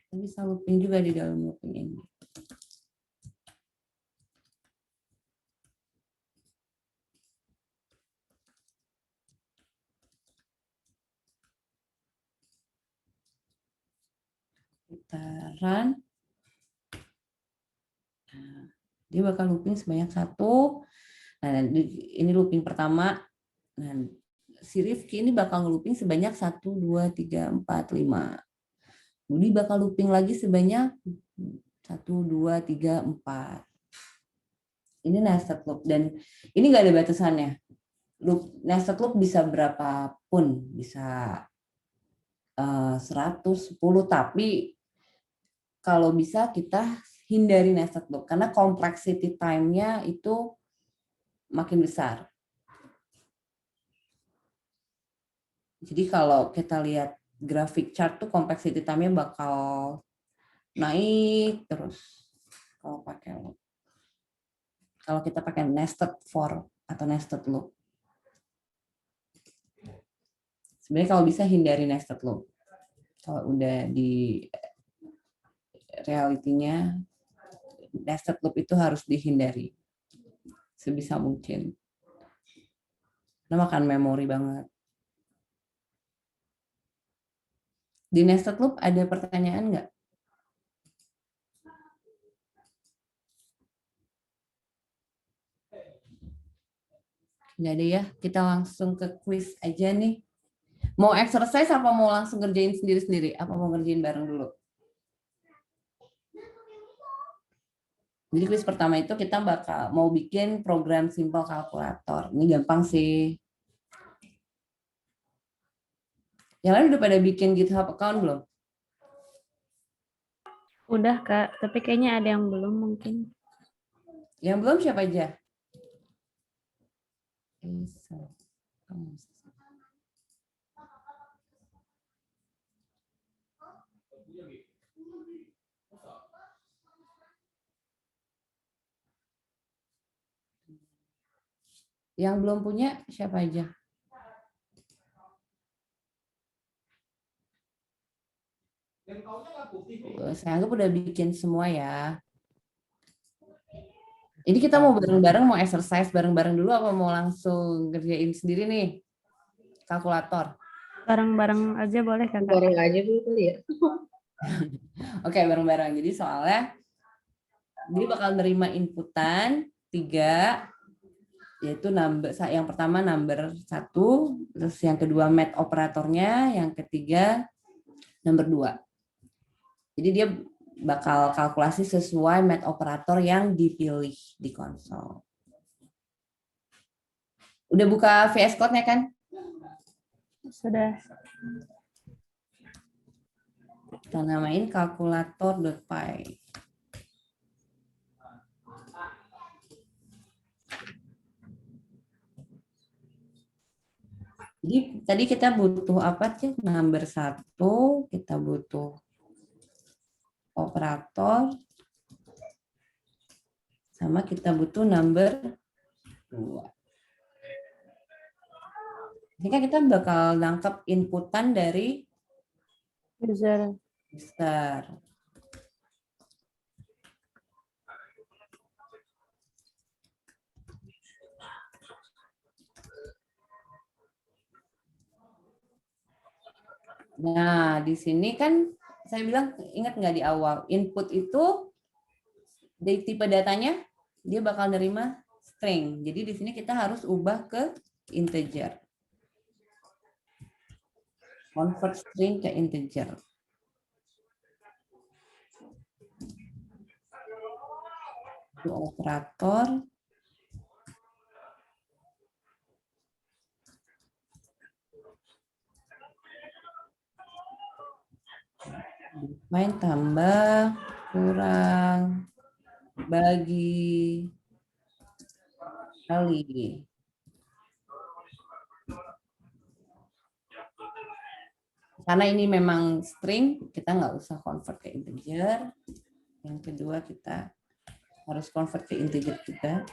Kita bisa looping juga di dalam looping ini. Kita run. Nah, dia bakal looping sebanyak 1. Nah, ini looping pertama. Nah, si Rifki ini bakal ngelooping sebanyak 1, 2, 3, 4, 5. Budi bakal looping lagi sebanyak 1, 2, 3, 4. Ini nested loop. Dan ini nggak ada batasannya. Nested loop bisa berapapun. Bisa 100, 10. Tapi kalau bisa kita hindari nested loop. Karena complexity time-nya itu makin besar. Jadi kalau kita lihat grafik chart tuh complexity time-nya bakal naik terus kalau pakai loop. Kalau kita pakai nested for atau nested loop. Sebenarnya kalau bisa hindari nested loop. Kalau udah di realitinya nested loop itu harus dihindari sebisa mungkin. Karena makan memori banget. Di nested loop ada pertanyaan nggak? Nggak ada ya, kita langsung ke quiz aja nih. Mau exercise apa mau langsung ngerjain sendiri-sendiri? Apa mau ngerjain bareng dulu? Jadi quiz pertama itu kita bakal mau bikin program simple kalkulator. Ini gampang sih. Yang lain udah pada bikin GitHub account belum? Udah Kak, tapi kayaknya ada yang belum mungkin. Yang belum siapa aja? Yang belum punya siapa aja? Saya anggap udah bikin semua ya. Jadi kita mau bareng-bareng, mau exercise bareng-bareng dulu apa mau langsung ngerjain sendiri nih? Kalkulator. Bareng-bareng aja boleh Kak? Bareng aja dulu kali ya. Oke, bareng-bareng. Jadi soalnya dia bakal nerima inputan 3, yaitu yang pertama number 1, terus yang kedua math operatornya, yang ketiga number 2. Jadi dia bakal kalkulasi sesuai math operator yang dipilih di konsol. Udah buka VS Code-nya kan? Sudah. Kita namain kalkulator.py. Jadi tadi kita butuh apa sih? Number 1, kita butuh operator, sama kita butuh number 2. Ini kan kita bakal nangkep inputan dari User. Mister. Nah, di sini kan saya bilang, ingat nggak di awal, input itu dari tipe datanya dia bakal nerima string. Jadi di sini kita harus ubah ke integer. Convert string ke integer. Itu operator. Define tambah, kurang, bagi, kali. Karena ini memang string, kita nggak usah convert ke integer. Yang kedua kita harus convert ke integer juga.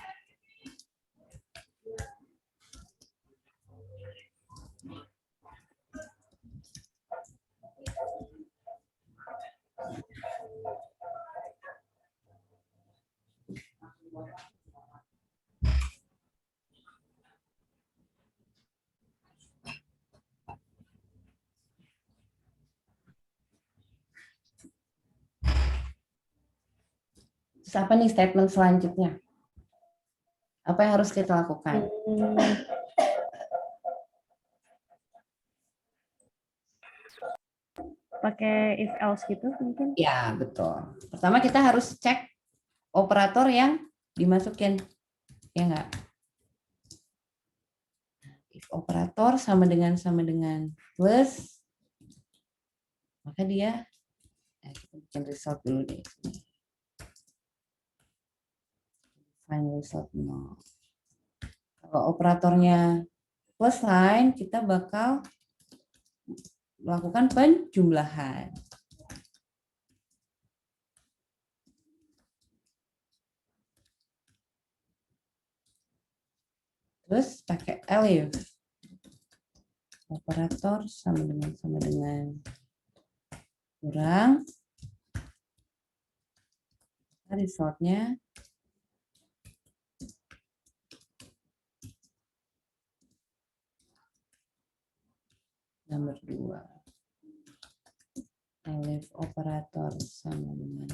Terus apa nih statement selanjutnya? Apa yang harus kita lakukan? Pakai if else gitu mungkin. Ya, betul. Pertama kita harus cek operator yang dimasukin. Ya enggak? If operator sama dengan plus, maka dia kita bikin result dulu deh. Find result 0. Kalau operatornya plus sign, kita bakal melakukan penjumlahan. Terus pakai elif. Operator sama dengan kurang. Resultnya nomor 2. Elif operator sama dengan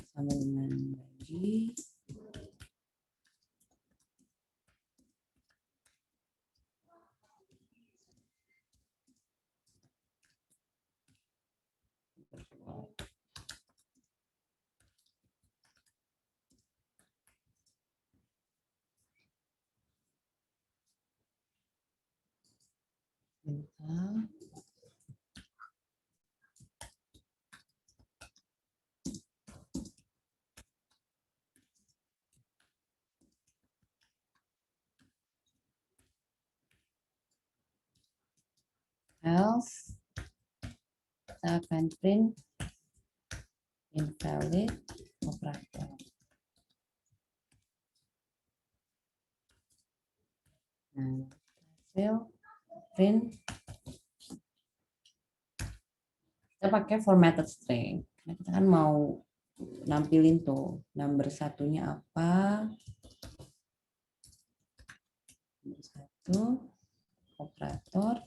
bagi. Bentar. Else kita akan print invalid operator. Nah, hasil print kita pakai formatted string. Karena kita kan mau nampilin tuh number satunya apa. Number 1 operator.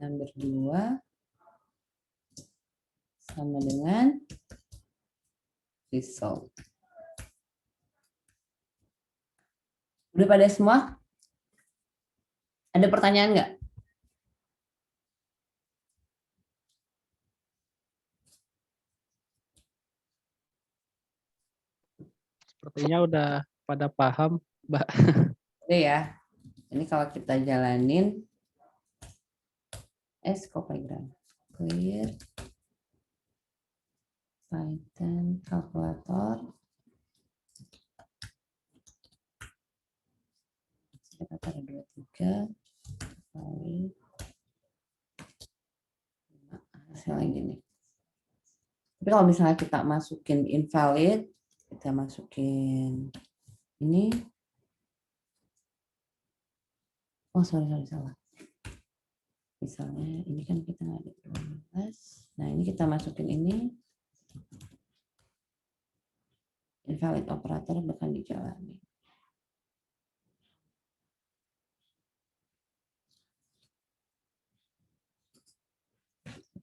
Number 2 sama dengan result. Udah pada semua? Ada pertanyaan nggak? Sepertinya udah pada paham, Mbak. Udah ya. Ini kalau kita jalanin Scopegram. Clear. Python kalkulator. Kita taruh 23 kali hasilnya gini. Tapi kalau misalnya kita masukin invalid, kita masukin ini. Oh, sorry, salah. Misalnya ini kan kita nggak ada 12. Nah ini kita masukin ini. Invalid operator bahkan dijalani.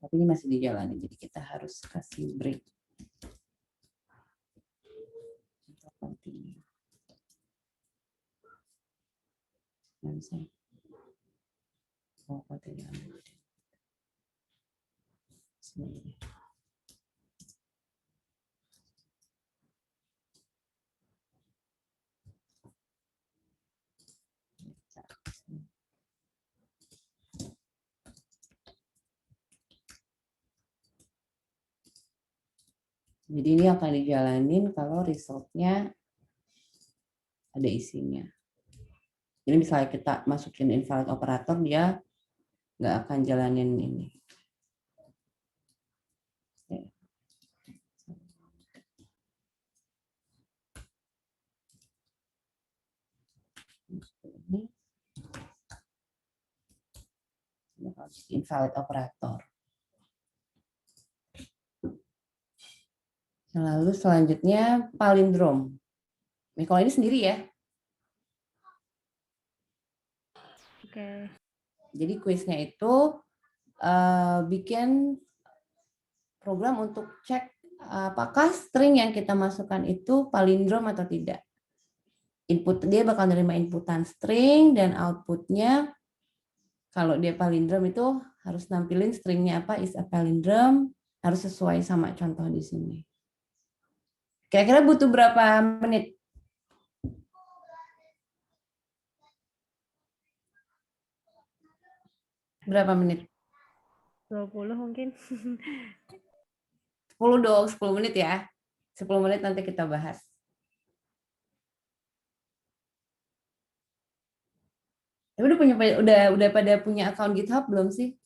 Tapi ini masih dijalani, jadi kita harus kasih break. Continue. Nggak bisa. Oh, continue. Sini. Jadi ini akan dijalanin kalau resultnya ada isinya. Jadi misalnya kita masukin invalid operator, dia nggak akan jalanin ini. Ini invalid operator. Lalu selanjutnya palindrom. Nah, kalau ini sendiri ya. Oke. Jadi kuisnya itu bikin program untuk cek apakah string yang kita masukkan itu palindrom atau tidak. Input dia bakal nerima inputan string dan outputnya kalau dia palindrom itu harus nampilin stringnya apa, is a palindrom, harus sesuai sama contoh di sini. Kira-kira butuh berapa menit? Berapa menit? 20 mungkin. 10 dong, 10 menit ya. 10 menit nanti kita bahas. Tapi udah pada punya account GitHub belum sih?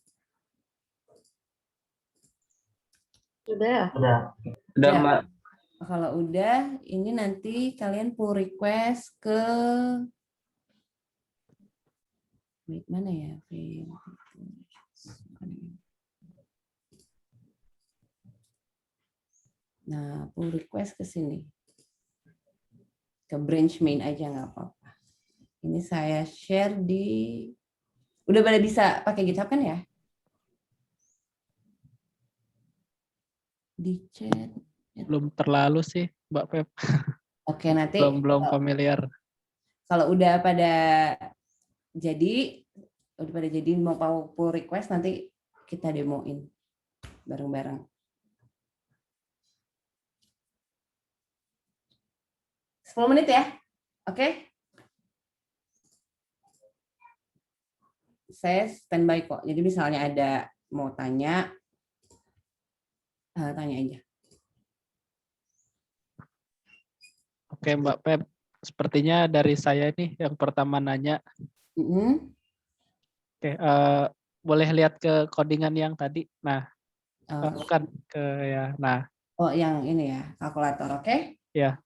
Sudah. Udah, Ya. Mbak. Kalau udah, ini nanti kalian pull request ke mana ya? Nah, pull request ke sini. Ke branch main aja nggak apa-apa. Ini saya share di... Udah pada bisa pakai GitHub kan ya? Di chat. Belum terlalu sih, Mbak Pep. Oke, nanti Belum familiar. kalau udah pada jadi mau pull request nanti kita demoin bareng-bareng. – 10 menit ya, oke? Saya standby kok. Jadi misalnya ada mau tanya, tanya aja. Oke, Mbak Pep. Sepertinya dari saya nih yang pertama nanya. Oke, boleh lihat ke codingan yang tadi. Nah, bukan ke ya. Nah. Oh, yang ini ya, kalkulator, oke? Ya,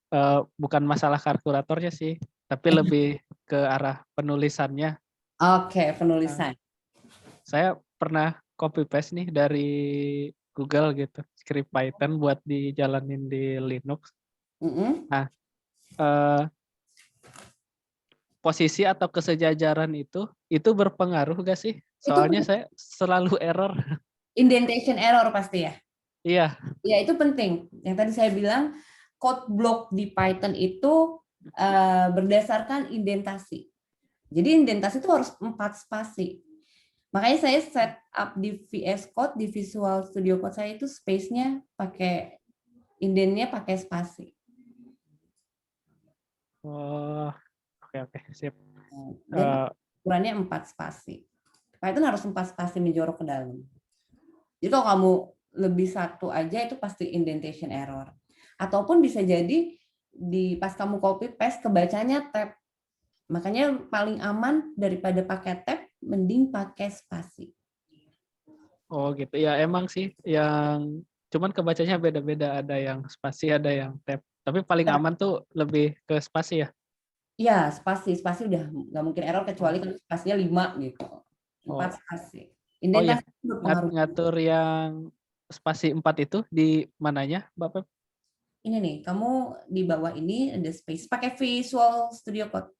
bukan masalah kalkulatornya sih, tapi lebih ke arah penulisannya. Oke, penulisan. Saya pernah copy paste nih dari Google gitu, script Python buat dijalanin di Linux. Nah, posisi atau kesejajaran itu berpengaruh gak sih? Soalnya saya selalu error. Indentation error pasti ya? Iya. Ya, itu penting. Yang tadi saya bilang, code block di Python itu berdasarkan indentasi. Jadi indentasi itu harus 4 spasi. Makanya saya set up di VS Code, di Visual Studio Code saya itu space-nya pakai indentnya pakai spasi. Oh, oke, sip. Dan ukurannya 4 spasi. Python harus 4 spasi menjorok ke dalam. Jadi kalau kamu lebih satu aja itu pasti indentation error. Ataupun bisa jadi pas kamu copy paste kebacanya tab. Makanya paling aman daripada pakai tab mending pakai spasi. Oh gitu ya, emang sih yang cuman kebacanya beda-beda, ada yang spasi ada yang tab. Tapi paling aman tuh lebih ke spasi ya? Iya, spasi udah nggak mungkin error kecuali kalau spasinya 5 gitu. 4 spasi. Oh ya, Indentasi berpengaruh. ngatur yang spasi 4 itu di mananya, Mbak Pep? Ini nih, kamu di bawah ini ada space. Pakai Visual Studio Code.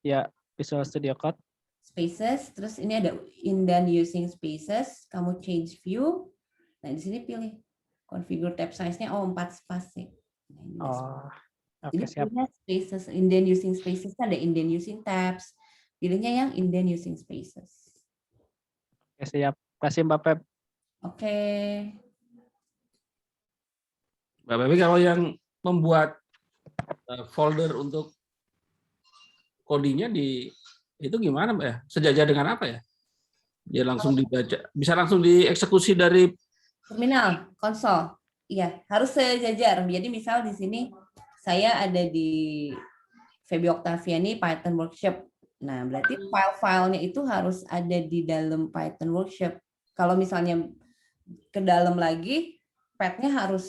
Ya, Visual Studio Code. Spaces, terus ini ada indent using spaces, kamu change view. Nah, di sini pilih configure tab size-nya 4 spasi. Nah, ini ada Oh, Jadi oke siap. pilihnya spaces, indent using spaces ada indent using tabs. Pilihnya yang indent using spaces. Oke, siap. Kasih Mbak Pep. Oke. Mbak Pepi, kalau yang membuat folder untuk codingnya itu gimana, Mbak ya? Sejajar dengan apa ya? Dia langsung dibaca, bisa langsung dieksekusi dari Terminal, konsol. Iya, harus sejajar. Jadi misal di sini saya ada di Feby Octaviani Python Workshop. Nah, berarti file-filenya itu harus ada di dalam Python Workshop. Kalau misalnya ke dalam lagi, path-nya harus